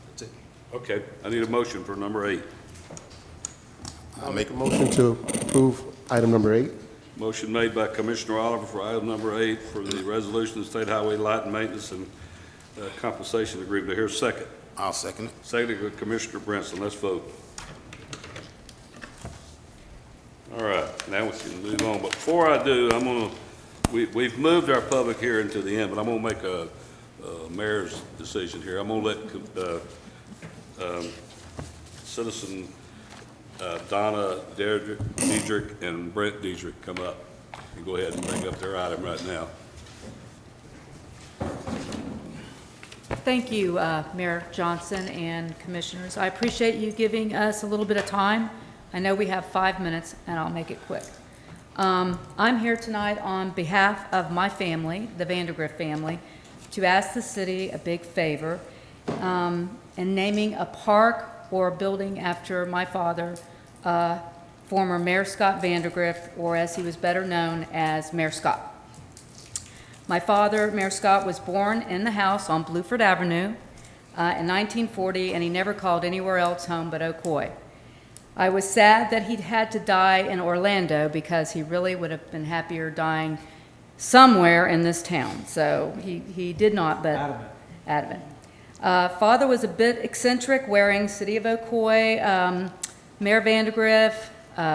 That's it. Okay, I need a motion for number 8. I'll make A motion to approve item number 8. Motion made by Commissioner Oliver for item number 8 for the resolution of State Highway Light and Maintenance and Compensation Agreement. Here's second. I'll second it. Second by Commissioner Brinson. Let's vote. All right, now we can move on. But before I do, we've moved our public hearing to the end, but I'm gonna make a mayor's decision here. I'm gonna let citizen Donna Diedrich and Brent Diedrich come up and go ahead and bring up their item right now. Thank you, Mayor Johnson and Commissioners. I appreciate you giving us a little bit of time. I know we have 5 minutes, and I'll make it quick. I'm here tonight on behalf of my family, the Vandergrift family, to ask the city a big favor in naming a park or a building after my father, former Mayor Scott Vandergrift, or as he was better known as Mayor Scott. My father, Mayor Scott, was born in the house on Bluford Avenue in 1940, and he never called anywhere else home but Ocoee. I was sad that he'd had to die in Orlando because he really would have been happier dying somewhere in this town. So he did not, but adamant. Father was a bit eccentric, wearing City of Ocoee, Mayor Vandergrift,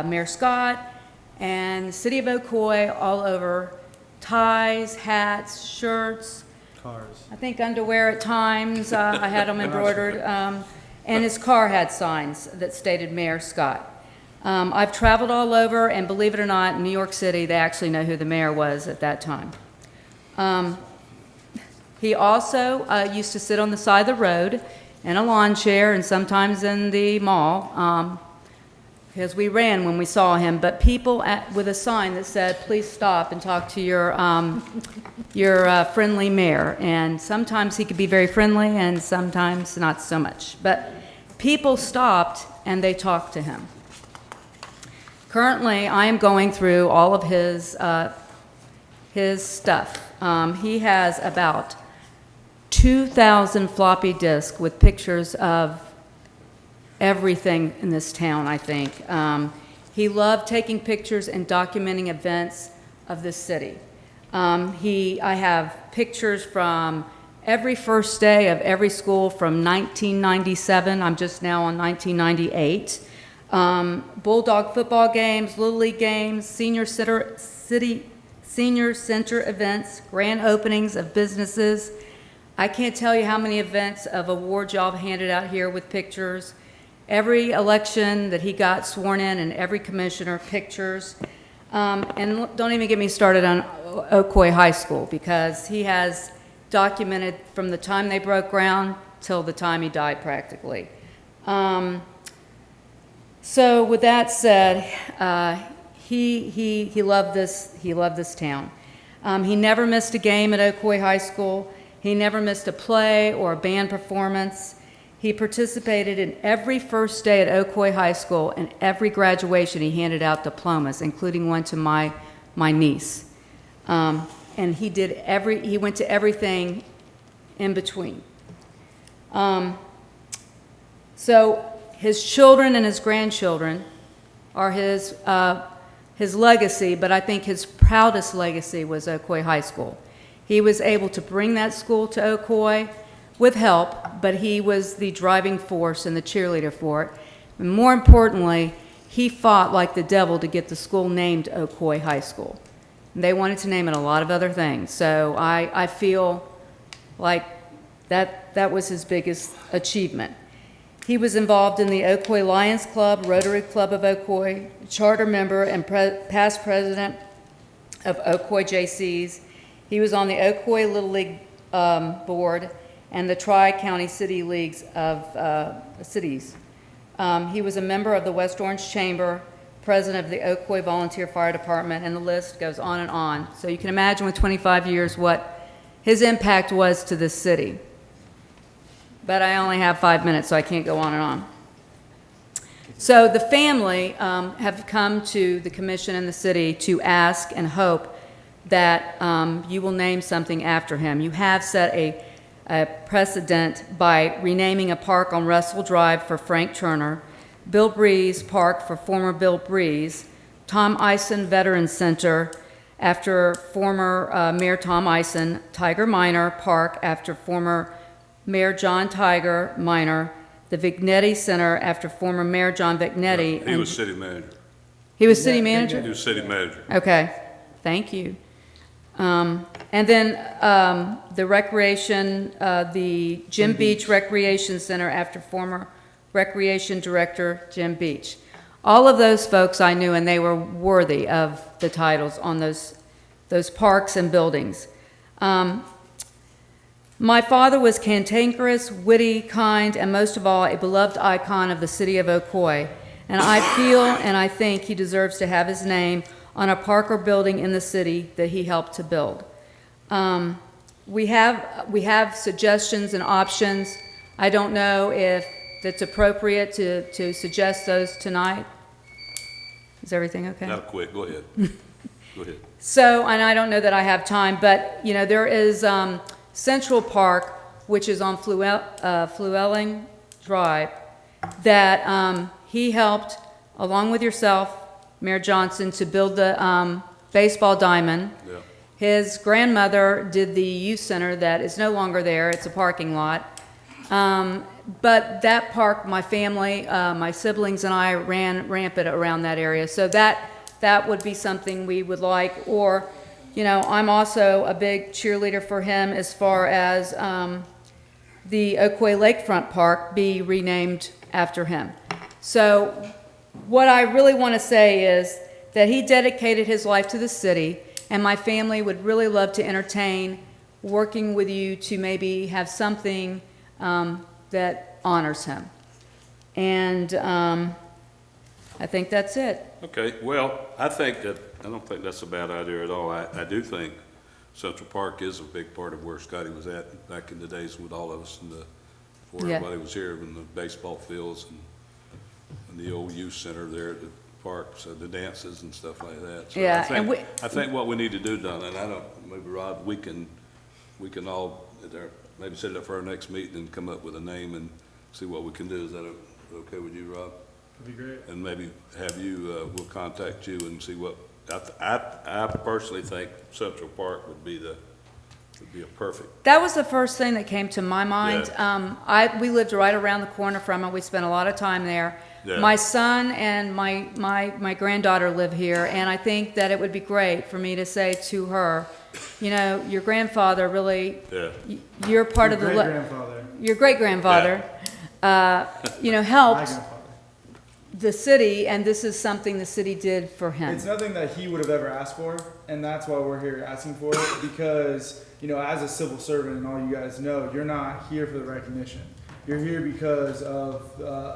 Mayor Scott, and City of Ocoee all over. Ties, hats, shirts. Cars. I think underwear at times. I had them embroidered. And his car had signs that stated Mayor Scott. I've traveled all over, and believe it or not, in New York City, they actually know who the mayor was at that time. He also used to sit on the side of the road in a lawn chair and sometimes in the mall, because we ran when we saw him, but people with a sign that said, "Please stop and talk to your friendly mayor." And sometimes he could be very friendly and sometimes not so much. But people stopped and they talked to him. Currently, I am going through all of his stuff. He has about 2,000 floppy disks with pictures of everything in this town, I think. He loved taking pictures and documenting events of the city. I have pictures from every first day of every school from 1997. I'm just now on 1998. Bulldog football games, Little League games, senior center events, grand openings of businesses. I can't tell you how many events of awards y'all have handed out here with pictures. Every election that he got sworn in and every commissioner, pictures. And don't even get me started on Ocoee High School, because he has documented from the time they broke ground till the time he died practically. So with that said, he loved this town. He never missed a game at Ocoee High School. He never missed a play or a band performance. He participated in every first day at Ocoee High School, and every graduation he handed out diplomas, including one to my niece. And he went to everything in between. So his children and his grandchildren are his legacy, but I think his proudest legacy was Ocoee High School. He was able to bring that school to Ocoee with help, but he was the driving force and the cheerleader for it. And more importantly, he fought like the devil to get the school named Ocoee High School. They wanted to name it a lot of other things, so I feel like that was his biggest achievement. He was involved in the Ocoee Lions Club, Rotary Club of Ocoee, charter member and past president of Ocoee JCs. He was on the Ocoee Little League board and the Tri-County City Leagues of cities. He was a member of the West Orange Chamber, president of the Ocoee Volunteer Fire Department, and the list goes on and on. So you can imagine with 25 years what his impact was to this city. But I only have 5 minutes, so I can't go on and on. So the family have come to the commission and the city to ask and hope that you will name something after him. You have set a precedent by renaming a park on Russell Drive for Frank Turner, Bill Breeze Park for former Bill Breeze, Tom Eisen Veterans Center after former Mayor Tom Eisen, Tiger Minor Park after former Mayor John Tiger Minor, the Vignetti Center after former Mayor John Vignetti. He was city manager. He was city manager? He was city manager. Okay, thank you. And then the recreation, the Jim Beach Recreation Center after former Recreation Director Jim Beach. All of those folks I knew, and they were worthy of the titles on those parks and buildings. My father was cantankerous, witty, kind, and most of all, a beloved icon of the city of Ocoee. And I feel and I think he deserves to have his name on a park or building in the city that he helped to build. We have suggestions and options. I don't know if it's appropriate to suggest those tonight. Is everything okay? Not quick, go ahead. Go ahead. So, and I don't know that I have time, but, you know, there is Central Park, which is on Fluelling Drive, that he helped, along with yourself, Mayor Johnson, to build the baseball diamond. Yeah. His grandmother did the youth center that is no longer there. It's a parking lot. But that park, my family, my siblings and I ran rampant around that area. So that would be something we would like. Or, you know, I'm also a big cheerleader for him as far as the Ocoee Lakefront Park be renamed after him. So what I really want to say is that he dedicated his life to the city, and my family would really love to entertain working with you to maybe have something that honors him. And I think that's it. Okay, well, I don't think that's a bad idea at all. I do think Central Park is a big part of where Scotty was at back in the days with all of us and before Yeah. everybody was here, in the baseball fields and the old youth center there at the parks, the dances and stuff like that. So Yeah, I think what we need to do, Donna, and I don't, maybe Rob, we can all, maybe set it up for our next meeting and come up with a name and see what we can do. Is that okay with you, Rob? That'd be great. And maybe have you, we'll contact you and see what, I personally think Central Park would be a perfect. That was the first thing that came to my mind. We lived right around the corner from it. We spent a lot of time there. Yeah. My son and my granddaughter live here, and I think that it would be great for me to say to her, you know, your grandfather really, Yeah. you're part of the, Great-grandfather. your great-grandfather, you know, My helped grandfather. the city, and this is something the city did for him. It's nothing that he would have ever asked for, and that's why we're here asking for it, because, you know, as a civil servant, and all you guys know, you're not here for the recognition. You're here because of,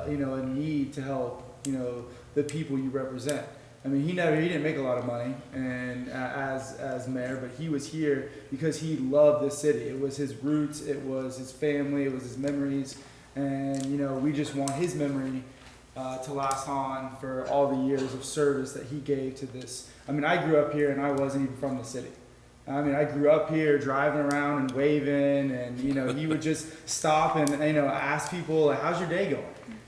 you know, a need to help, you know, the people you represent. I mean, he didn't make a lot of money, and as mayor, but he was here because he loved this city. It was his roots, it was his family, it was his memories. And, you know, we just want his memory to last on for all the years of service that he gave to this. I mean, I grew up here and I wasn't even from the city. I mean, I grew up here driving around and waving, and, you know, he would just stop and, you know, ask people, like, how's your day going?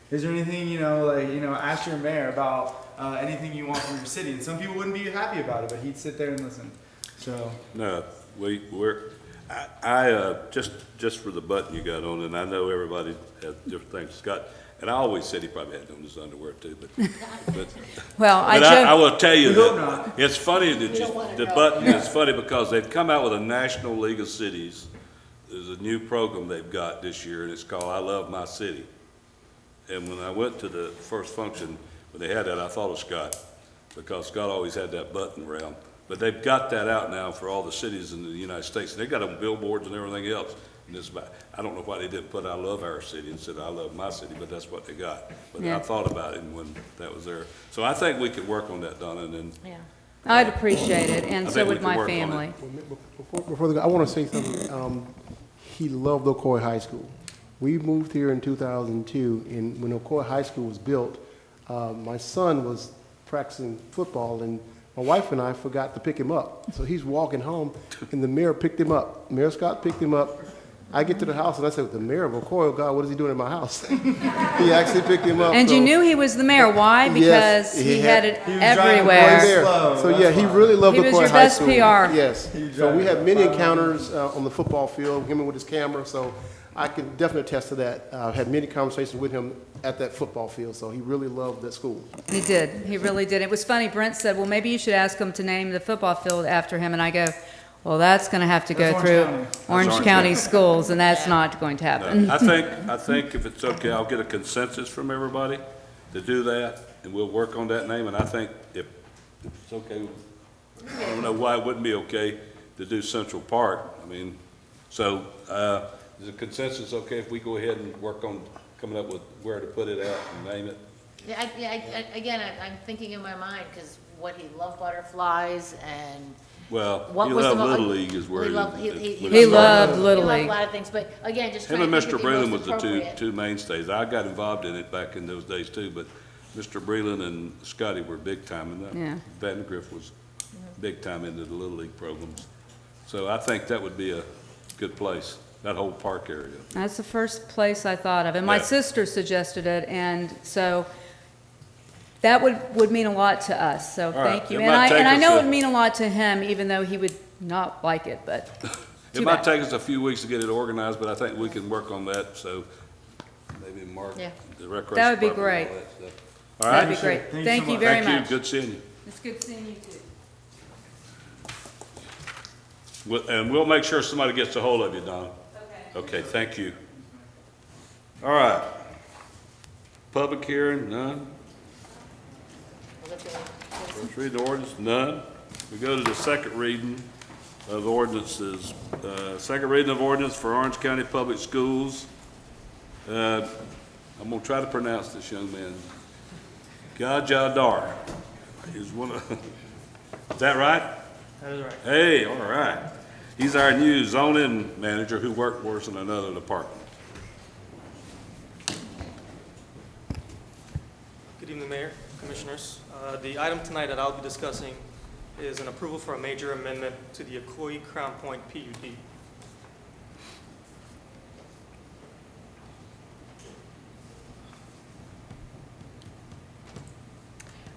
Is there anything, you know, like, you know, ask your mayor about anything you want from your city? And some people wouldn't be happy about it, but he'd sit there and listen. So. No, just for the button you got on, and I know everybody has different things. Scott, and I always said he probably had on his underwear too, but Well, I will tell you We hope that not. it's funny that the button is funny because they've come out with a National League of Cities. There's a new program they've got this year, and it's called I Love My City. And when I went to the first function, when they had that, I thought of Scott, because Scott always had that button around. But they've got that out now for all the cities in the United States. They've got it on billboards and everything else. And it's about, I don't know why they didn't put I love our city instead of I love my city, but that's what they got. But Yeah. I thought about it when that was there. So I think we could work on that, Donna, and then Yeah. I'd appreciate it, and I so think we would can my work on it. family. Before the, I want to say something. He loved Ocoee High School. We moved here in 2002, and when Ocoee High School was built, my son was practicing football, and my wife and I forgot to pick him up. So he's walking home, and the mayor picked him up. Mayor Scott picked him up. I get to the house, and I said, the mayor of Ocoee, oh God, what is he doing in my house? He actually picked him up. And so- you knew he was the mayor. Why? Because Yes, he had it He was driving everywhere. cars. there. Slow, So that's yeah, he why. really loved He was Ocoee your High best School. PR. Yes. He So we drive had many 500. encounters on the football field, him with his camera. So I can definitely attest to that. I've had many conversations with him at that football field. So he really loved that school. He did. He really did. It was funny. Brent said, well, maybe you should ask him to name the football field after him. And I go, well, that's going to have to go That's through Orange County. Orange Orange County County. schools, and that's not going to happen. I think if it's okay, I'll get a consensus from everybody to do that, and we'll work on that name. And I think if it's okay, I don't know why it wouldn't be okay to do Central Park. I mean, so, is the consensus okay if we go ahead and work on coming up with where to put it at and name it? Again, I'm thinking in my mind, because what he loved butterflies and Well, what you was love the mo- Little League is where he it loved- is. he- It's he- when He it started. loved Little he loved League. a lot of things, but again, just Him trying and to think Mr. of the Breland most was the appropriate. two mainstays. I got involved in it back in those days too, but Mr. Breland and Scotty were big time in that. Yeah. Vandegrift was big time into the Little League programs. So I think that would be a good place, that whole park area. That's the first place I thought of. And my Yeah. sister suggested it, and so that would mean a lot to us, so right. thank you. It And might take I us know a- it would mean a lot to him, even though he would not like it, but It too might bad. take us a few weeks to get it organized, but I think we can work on that, so maybe Mark, Yeah. the recreation. That would be department and great. all that stuff. All That'd right? be great. Thank you Thank so you much. very Thank much. you, good seeing you. It's good seeing you too. And we'll make sure somebody gets a hold of you, Donna. Okay. Okay, thank you. All right. Public hearing, none. First reading of ordinance, none. We go to the second reading of ordinances. Second reading of ordinance for Orange County Public Schools. I'm gonna try to pronounce this young man. Gajadar is one of, is that right? That is right. Hey, all right. He's our new zoning manager who worked for us in another department. Good evening, Mayor, Commissioners. The item tonight that I'll be discussing is an approval for a major amendment to the Ocoee Crown Point PUD.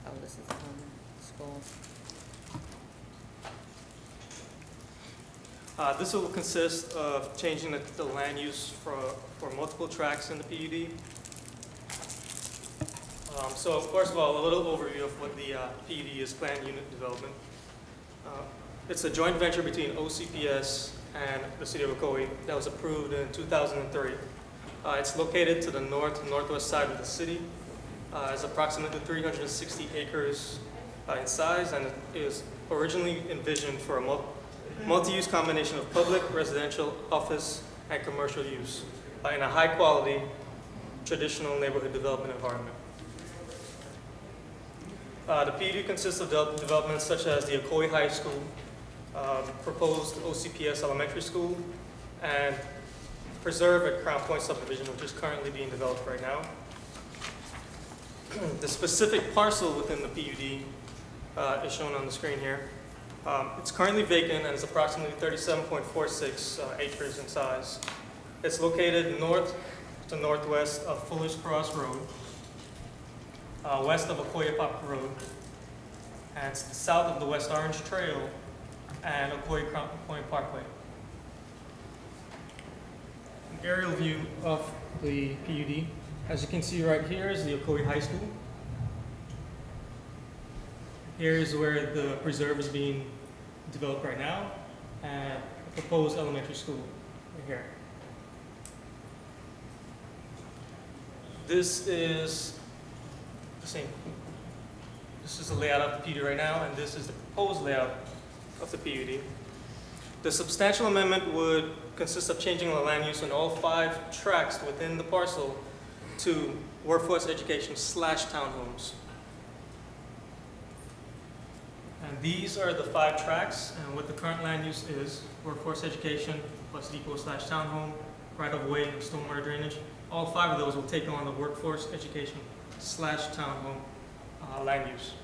Oh, this is school. This will consist of changing the land use for multiple tracks in the PUD. So first of all, a little overview of what the PUD is, Planned Unit Development. It's a joint venture between OCPS and the City of Ocoee that was approved in 2003. It's located to the northwest side of the city. It's approximately 360 acres in size, and it was originally envisioned for a multi-use combination of public, residential, office, and commercial use in a high-quality, traditional neighborhood development environment. The PUD consists of developments such as the Ocoee High School, proposed OCPS Elementary School, and preserve at Crown Point Subdivision, which is currently being developed right now. The specific parcel within the PUD is shown on the screen here. It's currently vacant and is approximately 37.46 acres in size. It's located north to northwest of Fullers Cross Road, west of Ocoee Road, and it's south of the West Orange Trail and Ocoee Crown Point Parkway. An aerial view of the PUD. As you can see right here is the Ocoee High School. Here is where the preserve is being developed right now, and a proposed elementary school right here. This is the same. This is the layout of the PUD right now, and this is the proposed layout of the PUD. The substantial amendment would consist of changing the land use on all 5 tracts within the parcel to workforce education / townhomes. And these are the 5 tracts, and what the current land use is: workforce education plus depot / townhome, right of way, and stormwater drainage. All 5 of those will take on the workforce education / townhome land use.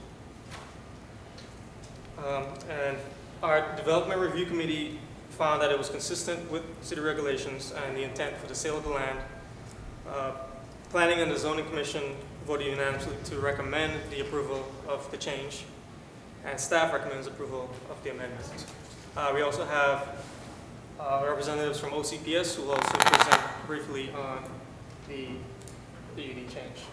And our development review committee found that it was consistent with city regulations and the intent for the sale of the land. Planning and the zoning commission voted unanimously to recommend the approval of the change, and staff recommends approval of the amendment. We also have representatives from OCPS who will also present briefly on the PUD change.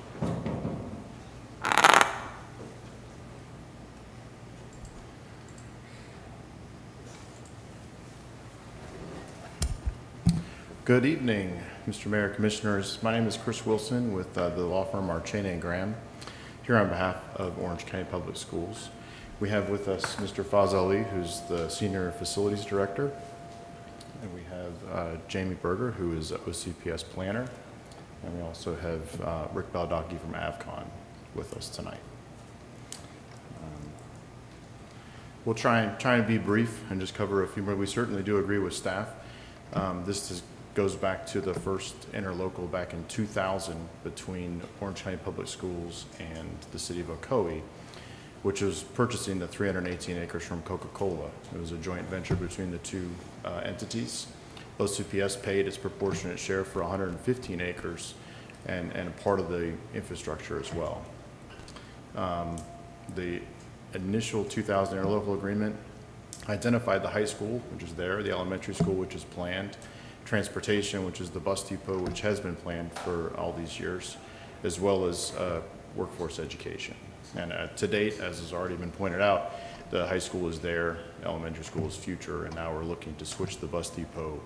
Good evening, Mr. Mayor, Commissioners. My name is Chris Wilson with the law firm Archena and Graham, here on behalf of Orange County Public Schools. We have with us Mr. Faz Ali, who's the Senior Facilities Director, and we have Jamie Berger, who is OCPS Planner, and we also have Rick Baldacchi from AvCon with us tonight. We'll try and be brief and just cover a few more. We certainly do agree with staff. This goes back to the first interlocal back in 2000 between Orange County Public Schools and the city of Ocoee, which was purchasing the 318 acres from Coca-Cola. It was a joint venture between the 2 entities. OCPS paid its proportionate share for 115 acres and a part of the infrastructure as well. The initial 2000 interlocal agreement identified the high school, which is there, the elementary school, which is planned, transportation, which is the bus depot, which has been planned for all these years, as well as workforce education. And to date, as has already been pointed out, the high school is there, elementary school is future, and now we're looking to switch the bus depot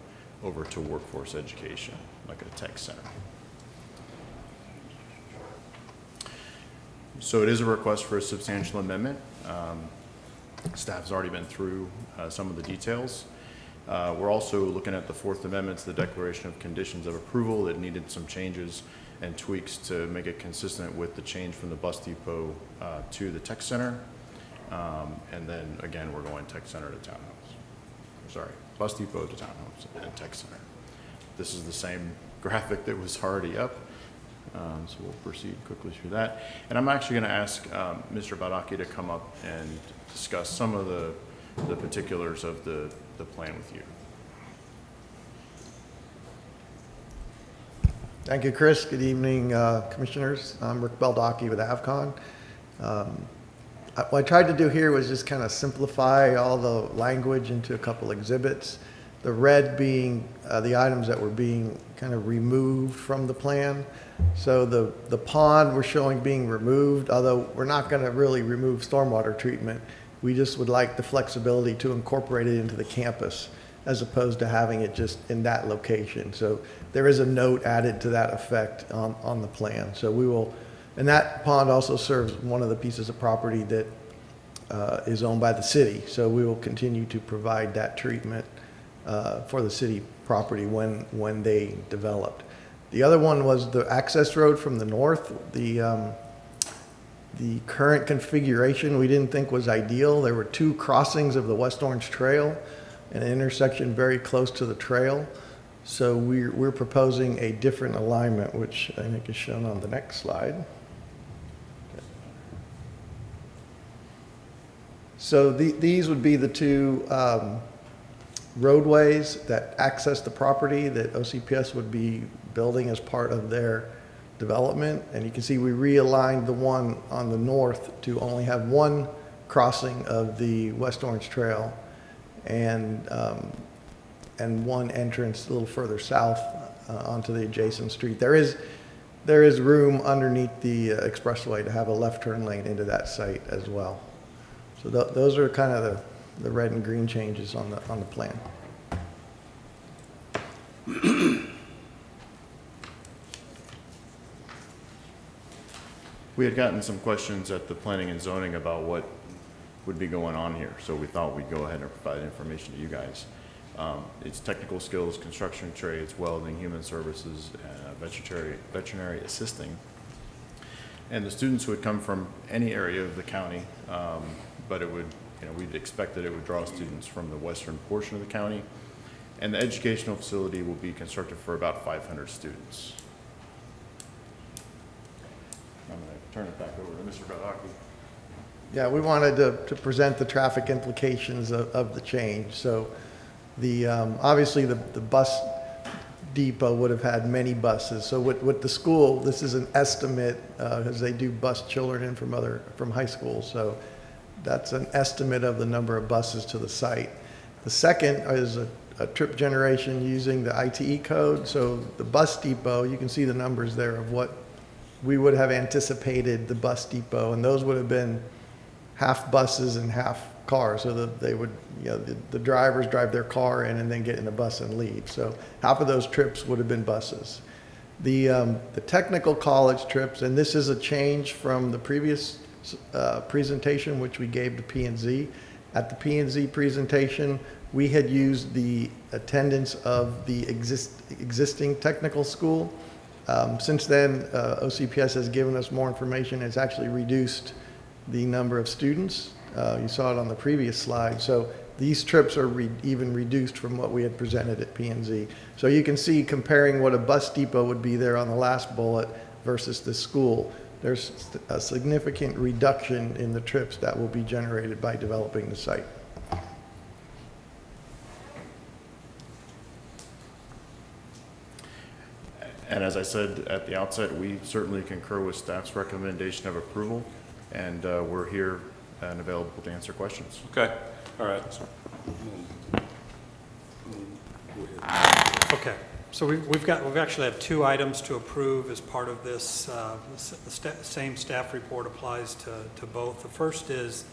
over to workforce education, like a tech center. So it is a request for a substantial amendment. Staff's already been through some of the details. We're also looking at the 4th Amendment to the Declaration of Conditions of Approval that needed some changes and tweaks to make it consistent with the change from the bus depot to the tech center. And then again, we're going tech center to townhomes. Sorry, bus depot to townhomes and tech center. This is the same graphic that was already up. So we'll proceed quickly through that. And I'm actually going to ask Mr. Baldacchi to come up and discuss some of the particulars of the plan with you. Thank you, Chris. Good evening, Commissioners. I'm Rick Baldacchi with AvCon. What I tried to do here was just kind of simplify all the language into a couple exhibits. The red being the items that were being kind of removed from the plan. So the pond we're showing being removed, although we're not going to really remove stormwater treatment. We just would like the flexibility to incorporate it into the campus as opposed to having it just in that location. So there is a note added to that effect on the plan. So we will, and that pond also serves one of the pieces of property that is owned by the city. So we will continue to provide that treatment for the city property when they developed. The other one was the access road from the north. The current configuration we didn't think was ideal. There were 2 crossings of the West Orange Trail and an intersection very close to the trail. So we're proposing a different alignment, which I think is shown on the next slide. So these would be the two roadways that access the property that OCPS would be building as part of their development. And you can see we realigned the one on the north to only have one crossing of the West Orange Trail and one entrance a little further south onto the adjacent street. There is room underneath the expressway to have a left turn lane into that site as well. So those are kind of the red and green changes on the plan. We had gotten some questions at the planning and zoning about what would be going on here, so we thought we'd go ahead and provide information to you guys. It's technical skills, construction trades, welding, human services, veterinary assisting. And the students would come from any area of the county, but it would, we'd expect that it would draw students from the western portion of the county. And the educational facility will be constructed for about 500 students. I'm going to turn it back over to Mr. Badaki. Yeah, we wanted to present the traffic implications of the change. So obviously the bus depot would have had many buses. So with the school, this is an estimate because they do bus children in from high school. So that's an estimate of the number of buses to the site. The second is a trip generation using the ITE code. So the bus depot, you can see the numbers there of what we would have anticipated the bus depot, and those would have been half buses and half cars, so that they would, the drivers drive their car in and then get in a bus and leave. So half of those trips would have been buses. The technical college trips, and this is a change from the previous presentation, which we gave to P&Z. At the P&Z presentation, we had used the attendance of the existing technical school. Since then, OCPS has given us more information. It's actually reduced the number of students. You saw it on the previous slide. So these trips are even reduced from what we had presented at P&Z. So you can see, comparing what a bus depot would be there on the last bullet versus the school, there's a significant reduction in the trips that will be generated by developing the site. And as I said at the outset, we certainly concur with staff's recommendation of approval, and we're here and available to answer questions. Okay, all right. Okay, so we've actually have two items to approve as part of this. The same staff report applies to both. The first is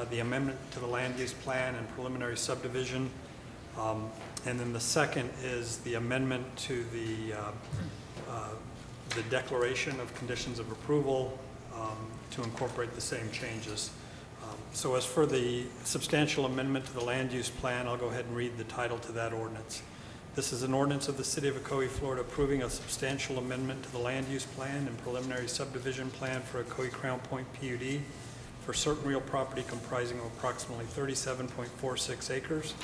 the amendment to the land use plan and preliminary subdivision. And then the second is the amendment to the declaration of conditions of approval to incorporate the same changes. So as for the substantial amendment to the land use plan, I'll go ahead and read the title to that ordinance. This is an ordinance of the City of Ocoee, Florida, approving a substantial amendment to the land use plan and preliminary subdivision plan for Ocoee Crown Point PUD for certain real property comprising of approximately 37.46 acres,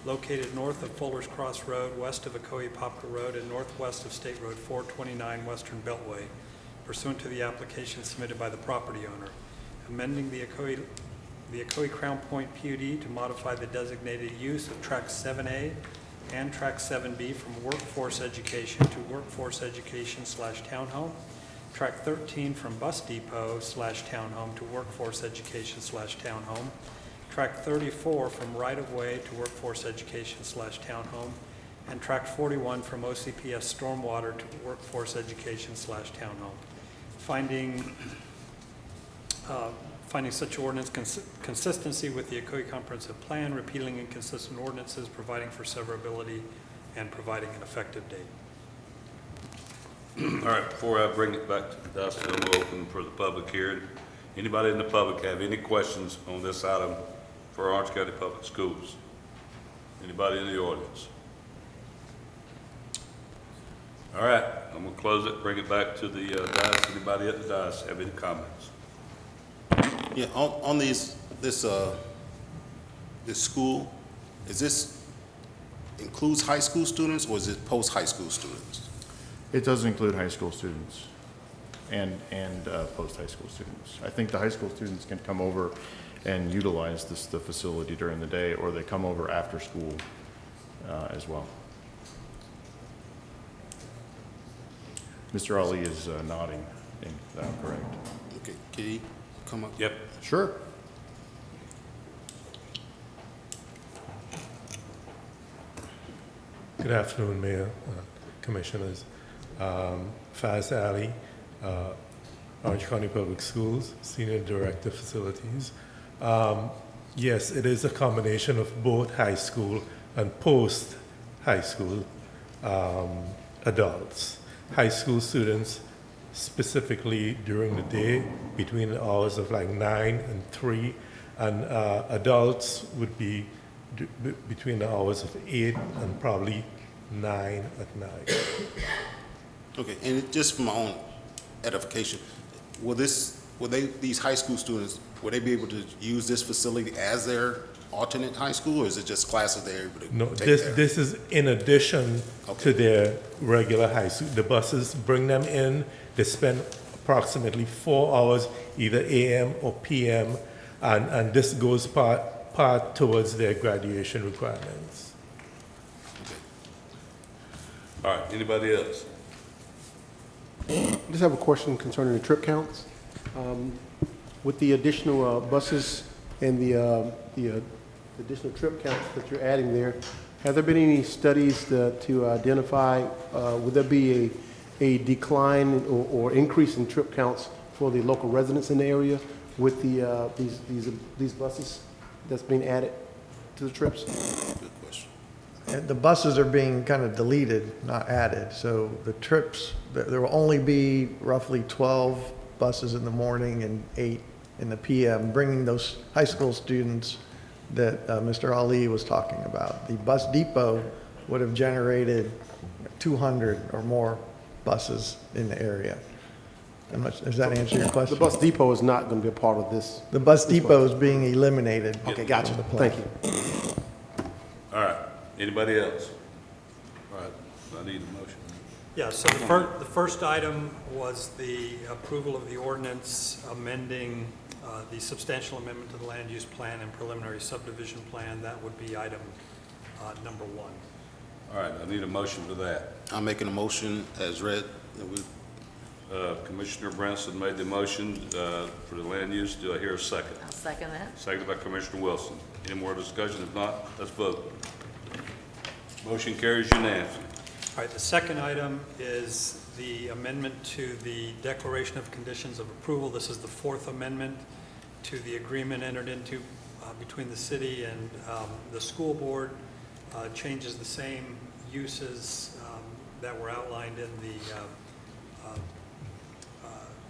located north of Fuller's Cross Road, west of Ocoee Popka Road, and northwest of State Road 429 Western Beltway, pursuant to the application submitted by the property owner, amending the Ocoee Crown Point PUD to modify the designated use of Track 7A and Track 7B from workforce education to workforce education / townhome, Track 13 from bus depot / townhome to workforce education / townhome, Track 34 from right-of-way to workforce education / townhome, and Track 41 from OCPS stormwater to workforce education / townhome. Finding such ordinance consistency with the Ocoee Comprehensive Plan, repealing inconsistent ordinances, providing for severability, and providing an effective date. All right, before I bring it back to the desk, I'm going to open for the public hearing. Anybody in the public have any questions on this item for Orange County Public Schools? Anybody in the audience? All right, I'm going to close it, bring it back to the dais. Anybody at the dais have any comments? Yeah, on this school, is this includes high school students, or is it post-high school students? It does include high school students and post-high school students. I think the high school students can come over and utilize the facility during the day, or they come over after school as well. Mr. Ali is nodding, correct. Okay, can you come up? Yep. Sure. Good afternoon, Mayor, Commissioners. Faz Ali, Orange County Public Schools, Senior Director Facilities. Yes, it is a combination of both high school and post-high school adults. High school students specifically during the day between the hours of like 9 and 3, and adults would be between the hours of 8 and probably 9 at night. Okay, and just for my own edification, these high school students, will they be able to use this facility as their alternate high school, or is it just classes they're able to No, take there? this is in addition to their regular high school. The buses bring them in, they spend approximately 4 hours, either AM or PM, and this goes part towards their graduation requirements. All right, anybody else? I just have a question concerning the trip counts. With the additional buses and the additional trip counts that you're adding there, have there been any studies to identify, would there be a decline or increase in trip counts for the local residents in the area with these buses that's being added to the trips? Good question. And the buses are being kind of deleted, not added. So the trips, there will only be roughly 12 buses in the morning and 8 in the PM, bringing those high school students that Mr. Ali was talking about. The bus depot would have generated 200 or more buses in the area. Does that answer your question? The bus depot is not going to be a part of this? The bus depot is being eliminated. Okay, gotcha. from the plan. Thank you. All right, anybody else? All right, I need a motion. Yeah, so the first item was the approval of the ordinance amending the substantial amendment to the land use plan and preliminary subdivision plan. That would be item number 1. All right, I need a motion for that. I'm making a motion as read. Commissioner Branson made the motion for the land use. Do I hear a second? I'll second that. Seconded by Commissioner Wilson. Any more discussion? If not, let's vote. Motion carries unanimously. All right, the second item is the amendment to the Declaration of Conditions of Approval. This is the 4th amendment to the agreement entered into between the city and the school board. Changes the same uses that were outlined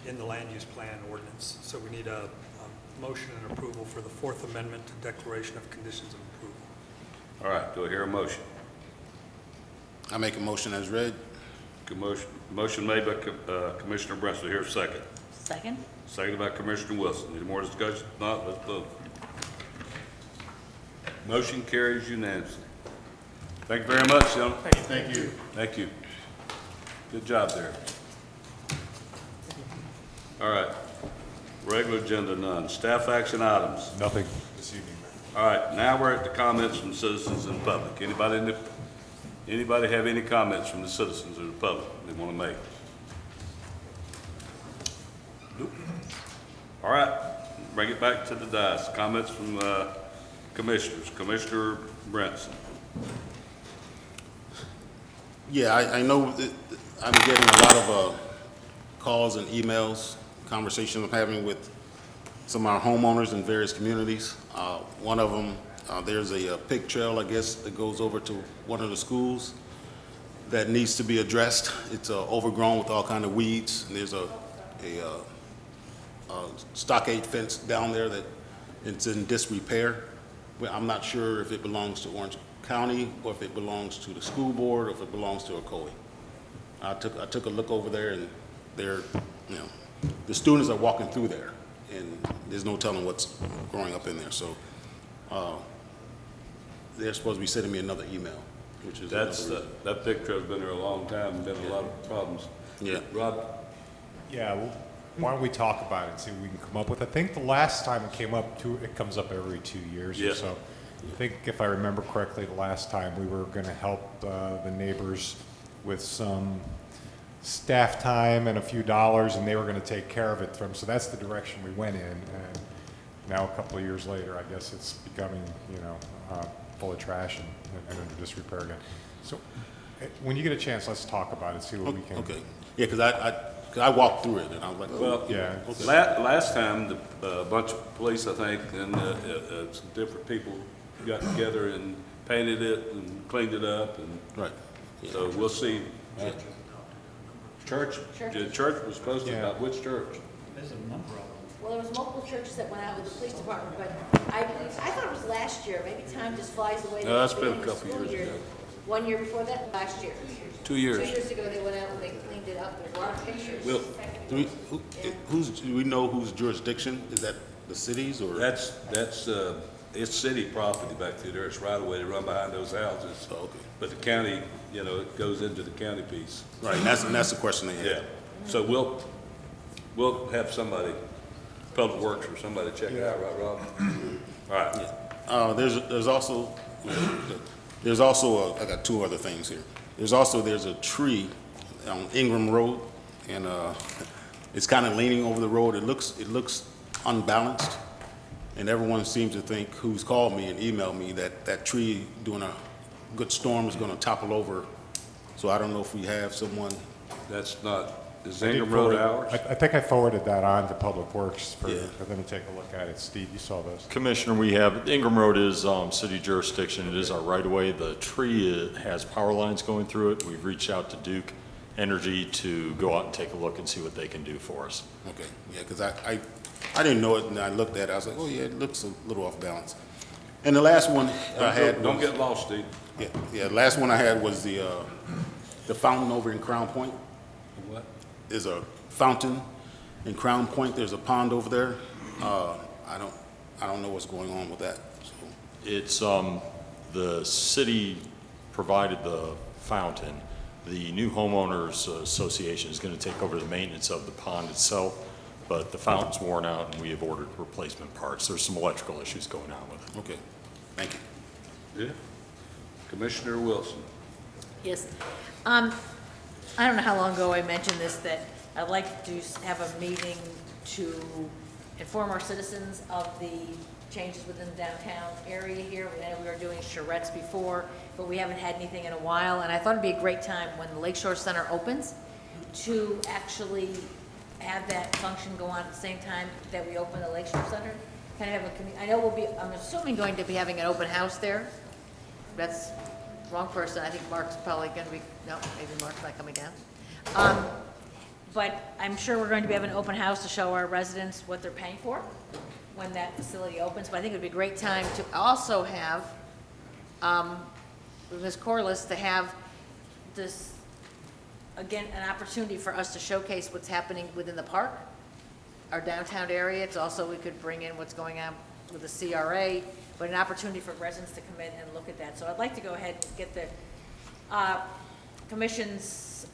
in the land use plan ordinance. So we need a motion and approval for the 4th amendment to Declaration of Conditions of Approval. All right, do I hear a motion? I make a motion as read. Good motion made by Commissioner Branson. Do I hear a second? Second? Seconded by Commissioner Wilson. Any more discussion? If not, let's vote. Motion carries unanimously. Thank you very much, gentlemen. Thank you. Thank you. Good job there. All right. Regular agenda, none. Staff action items. Nothing this evening. All right, now we're at the comments from citizens and public. Anybody have any comments from the citizens or the public they want to make? Nope. All right, bring it back to the dais. Comments from commissioners. Commissioner Branson. Yeah, I know that I'm getting a lot of calls and emails, conversations I'm having with some of our homeowners in various communities. One of them, there's a pig trail, I guess, that goes over to one of the schools that needs to be addressed. It's overgrown with all kind of weeds, and there's a stockade fence down there that it's in disrepair. I'm not sure if it belongs to Orange County, or if it belongs to the school board, or if it belongs to Ocoee. I took a look over there, and the students are walking through there, and there's no telling what's growing up in there. So they're supposed to be sending me another email. which is That's, another that big truck's been there a long time, and been a lot of problems. reason. Yeah. Rob? Yeah, well, why don't we talk about it and see what we can come up with? I think the last time it came up, it comes up every 2 years Yeah. or so. I think if I remember correctly, the last time we were going to help the neighbors with some staff time and a few dollars, and they were going to take care of it from, so that's the direction we went in. And now, a couple of years later, I guess it's becoming, full of trash and under disrepair again. So when you get a chance, let's talk about it, see what we can. Okay. Yeah, because I walked through it, and I was like, oh, Well, Yeah. okay. last time, a bunch of police, I think, and some different people got together and painted it and cleaned it up, and Right. so we'll see. Church, the church was supposed to, Yeah. about which church? Well, there was multiple churches that went out with the police department, but I thought it was last year. Maybe time just flies away. No, that's been a Beginning of couple school years year. ago. 1 year before that, last year. 2 years. 2 years ago, they went out and they cleaned it up. There's a lot of pictures. Well, Do we know whose jurisdiction? Is that the cities or? that's, it's city property back through there. It's right away to run behind those houses. Oh, okay. But the county, it goes into the county piece. Right, and that's the question they had. Yeah. So we'll have somebody, Public Works or somebody check it out, right, Rob? All right. There's also I got two other things here. There's a tree on Ingram Road, and it's kind of leaning over the road. It looks unbalanced, and everyone seems to think, who's called me and emailed me, that tree during a good storm is going to topple over. So I don't know if we have someone. That's not, is I did Ingram Road forward- ours? I think I forwarded that on to Public Works for Yeah. them to take a look at it. Steve, you saw those. Commissioner, we have, Ingram Road is city jurisdiction, it is our right-of-way. The tree has power lines going through it. We've reached out to Duke Energy to go out and take a look and see what they can do for us. Okay, yeah, because I didn't know it, and I looked at it, I was like, oh, yeah, it looks a little off balance. And the last one I had Don't was, get lost, Steve. yeah, the last one I had was the fountain over in Crown Point. What? There's a fountain in Crown Point, there's a pond over there. I don't know what's going on with that, so. It's, the city provided the fountain. The new homeowners association is going to take over the maintenance of the pond itself, but the fountain's worn out and we have ordered replacement parts. There's some electrical issues going on with it. Okay, thank you. Yeah. Commissioner Wilson. Yes. I don't know how long ago I mentioned this, that I'd like to have a meeting to inform our citizens of the changes within the downtown area here. I know we were doing charrettes before, but we haven't had anything in a while, and I thought it'd be a great time when the Lakeshore Center opens to actually have that function go on at the same time that we open the Lakeshore Center. Kind of have I know I'm assuming going to be having an open house there. That's wrong person. I think Mark's probably going to be, no, maybe Mark's not coming down. But I'm sure we're going to be having an open house to show our residents what they're paying for when that facility opens. But I think it would be a great time to also have, Ms. Corliss, to have this, again, an opportunity for us to showcase what's happening within the park, our downtown area. It's also, we could bring in what's going on with the CRA, but an opportunity for residents to come in and look at that. So I'd like to go ahead and get the commission's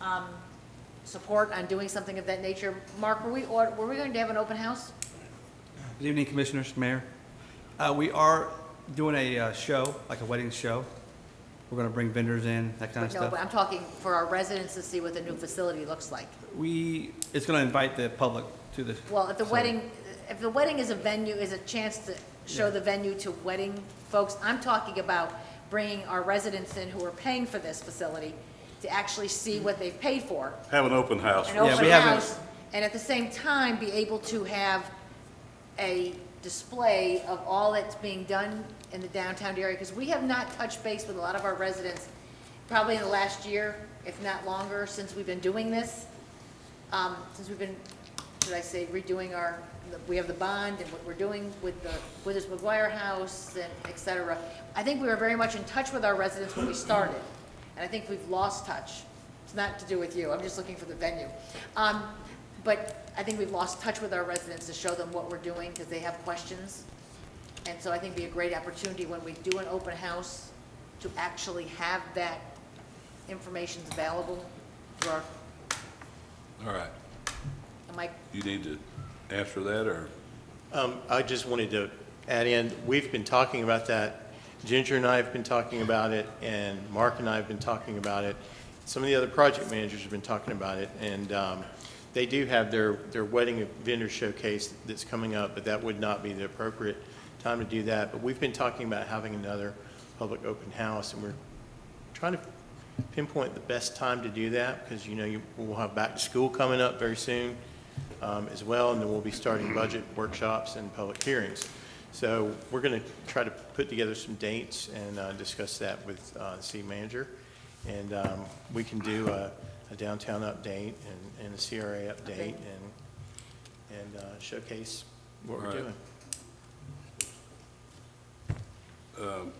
support on doing something of that nature. Mark, were we going to have an open house? Good evening, Commissioners, Mayor. We are doing a show, like a wedding show. We're going to bring vendors in, that kind of No, stuff. but I'm talking for our residents to see what the new facility looks like. It's going to invite the public to the. Well, if the wedding is a venue, is a chance to show the venue to wedding folks, I'm talking about bringing our residents in who are paying for this facility to actually see what they've paid for. Have an open house. An open house, and at the same time, be able to have a display of all that's being done in the downtown area, because we have not touched base with a lot of our residents, probably in the last year, if not longer, since we've been doing this. Since we've been, should I say, redoing we have the bond and what we're doing with the Withers McGuire House and et cetera. I think we were very much in touch with our residents when we started, and I think we've lost touch. It's not to do with you, I'm just looking for the venue. But I think we've lost touch with our residents to show them what we're doing, because they have questions. And so I think it'd be a great opportunity when we do an open house to actually have that information available through our, All right. am I, You need to answer that, or? I just wanted to add in, we've been talking about that. Ginger and I have been talking about it, and Mark and I have been talking about it. Some of the other project managers have been talking about it, and they do have their wedding vendor showcase that's coming up, but that would not be the appropriate time to do that. But we've been talking about having another public open house, and we're trying to pinpoint the best time to do that, because we'll have back to school coming up very soon as well, and then we'll be starting budget workshops and public hearings. So we're going to try to put together some dates and discuss that with the city manager, and we can do a downtown update and a CRA update and showcase what we're doing.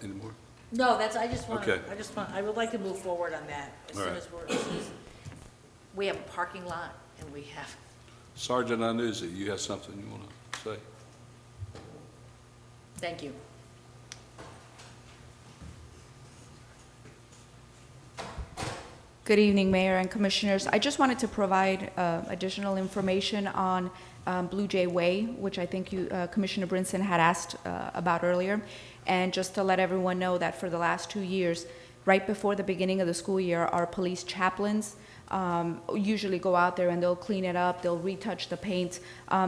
Any more? no, that's, I Okay. I would like to move forward on that as All soon right. as we have a parking lot and we have, Sergeant Iannuzzi, you have something you want to say? thank you. Good evening, Mayor and Commissioners. I just wanted to provide additional information on Blue Jay Way, which I think Commissioner Brinson had asked about earlier. And just to let everyone know that for the last 2 years, right before the beginning of the school year, our police chaplains usually go out there and they'll clean it up, they'll retouch the paint.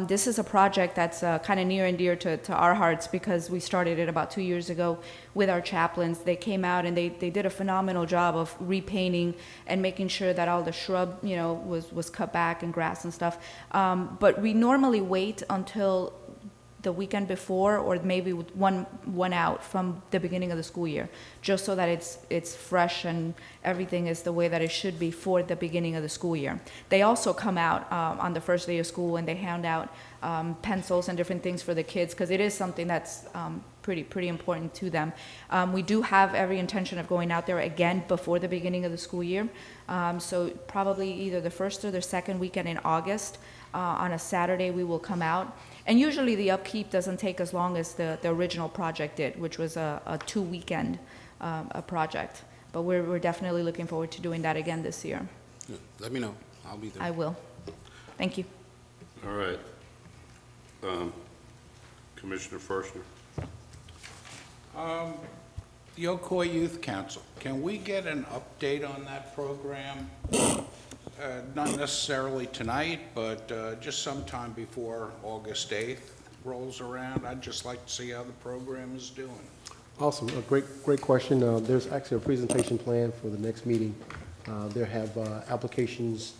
This is a project that's kind of near and dear to our hearts because we started it about 2 years ago with our chaplains. They came out and they did a phenomenal job of repainting and making sure that all the shrub, was cut back and grass and stuff. But we normally wait until the weekend before, or maybe with one out from the beginning of the school year, just so that it's fresh and everything is the way that it should be for the beginning of the school year. They also come out on the first day of school and they hand out pencils and different things for the kids, because it is something that's pretty important to them. We do have every intention of going out there again before the beginning of the school year, so probably either the first or the second weekend in August. On a Saturday we will come out. And usually the upkeep doesn't take as long as the original project did, which was a 2-weekend a project. But we're definitely looking forward to doing that again this year. Yeah, let me know. I'll be there. I will. Thank you. All right. Commissioner Fershner. The Ocoee Youth Council, can we get an update on that program? Not necessarily tonight, but just sometime before August 8th rolls around. I'd just like to see how the program is doing. Awesome, a great question. There's actually a presentation plan for the next meeting. There have applications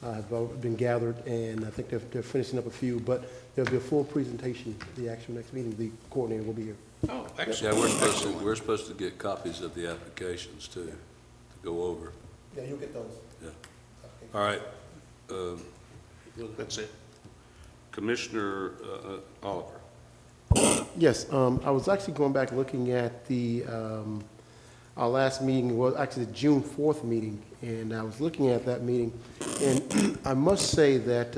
have been gathered, and I think they're finishing up a few, but there'll be a full presentation at the actual next meeting. The coordinator will be here. Oh, Yeah, excellent. we're supposed to get copies of the applications too, to go over. Yeah, you'll get those. Yeah. All right. That's it. Commissioner Oliver. Yes, I was actually going back looking at our last meeting, was actually the June 4th meeting, and I was looking at that meeting, and I must say that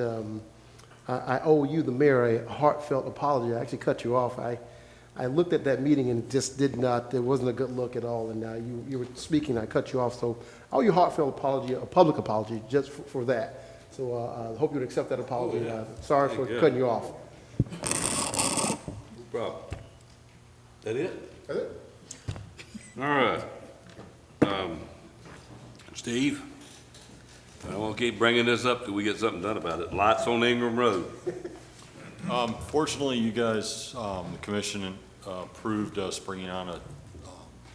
I owe you, the mayor, a heartfelt apology. I actually cut you off. I looked at that meeting and just it wasn't a good look at all, and you were speaking, I cut you off, so I owe you a heartfelt apology, a public apology, just for that. So I hope you would accept that apology. Oh, yeah. Sorry for cutting you off. No problem. That it? That's it. All right. Steve, I won't keep bringing this up till we get something done about it. Lights on Ingram Road. Fortunately, you guys, the commission approved us bringing on a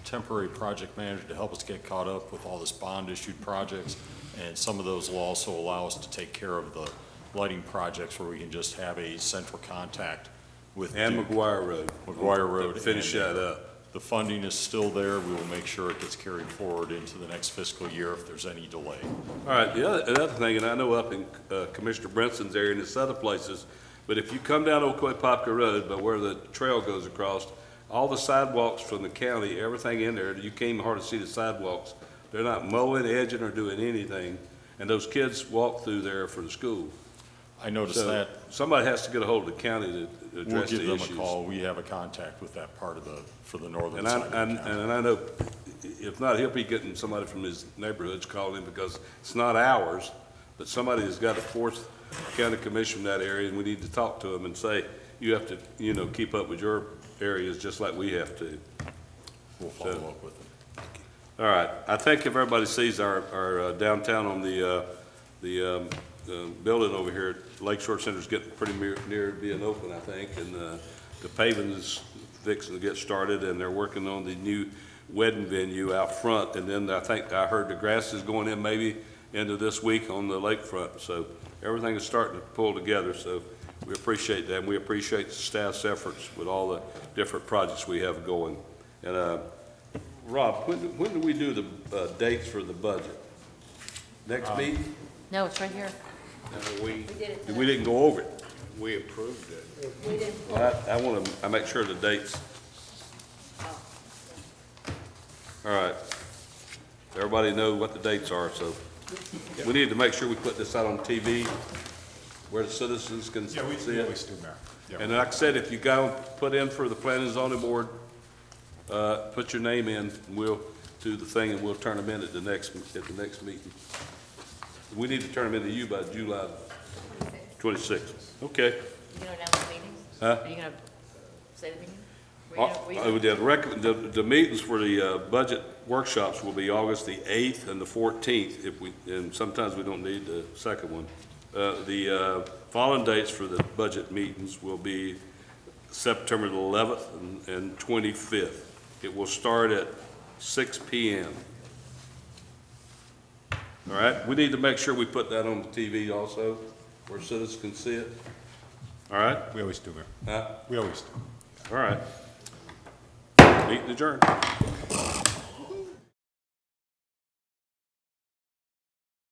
temporary project manager to help us get caught up with all this bond-issued projects, and some of those will also allow us to take care of the lighting projects where we can just have a central contact with And Duke. McGuire Road. McGuire Road. Finish and, that up. The funding is still there. We will make sure it gets carried forward into the next fiscal year if there's any delay. All right, the other thing, and I know up in Commissioner Brinson's area and it's other places, but if you come down Ocoee Popka Road, by where the trail goes across, all the sidewalks from the county, everything in there, you can't even hardly see the sidewalks. They're not mowing, edging, or doing anything, and those kids walk through there for the school. I noticed So that. somebody has to get a hold of the county to We'll address give the them issues. a call. We have a contact with that part of for the northern And side of the county. I know if not, he'll be getting somebody from his neighborhoods calling him because it's not ours, but somebody has got a fourth county commission in that area, and we need to talk to them and say, you have to, you know, keep up with your areas just like we have to. We'll follow up with them. All right, I think if everybody sees our downtown on the building over here, Lakeshore Center's getting pretty near being open, I think, and the paving is fixing to get started, and they're working on the new wedding venue out front, and then I think I heard the grass is going in maybe into this week on the lakefront, so everything is starting to pull together, so we appreciate that, and we appreciate the staff's efforts with all the different projects we have going. And Rob, when do we do the dates for the budget? Next meeting? No, it's right here. We did it We didn't go over it. we approved it. We didn't. I want to, I make sure the dates. All right. Everybody know what the dates are, so we need to make sure we put this out on TV where the citizens can see it. We always do, Mayor. Yeah. And like I said, if you go put in for the planning and zoning board, put your name in, and we'll do the thing, and we'll turn them in at the next meeting. We need to turn them into you by July 26th. Okay. You gonna announce the meetings? Huh? Are you gonna say the meeting? The meetings for the budget workshops will be August the 8th and the 14th, and sometimes we don't need the second one. The following dates for the budget meetings will be September the 11th and 25th. It will start at 6 p.m. All right, we need to make sure we put that on the TV also, where citizens can see it. All right? We always do, Mayor. Huh? We always do. All right. Meeting adjourned.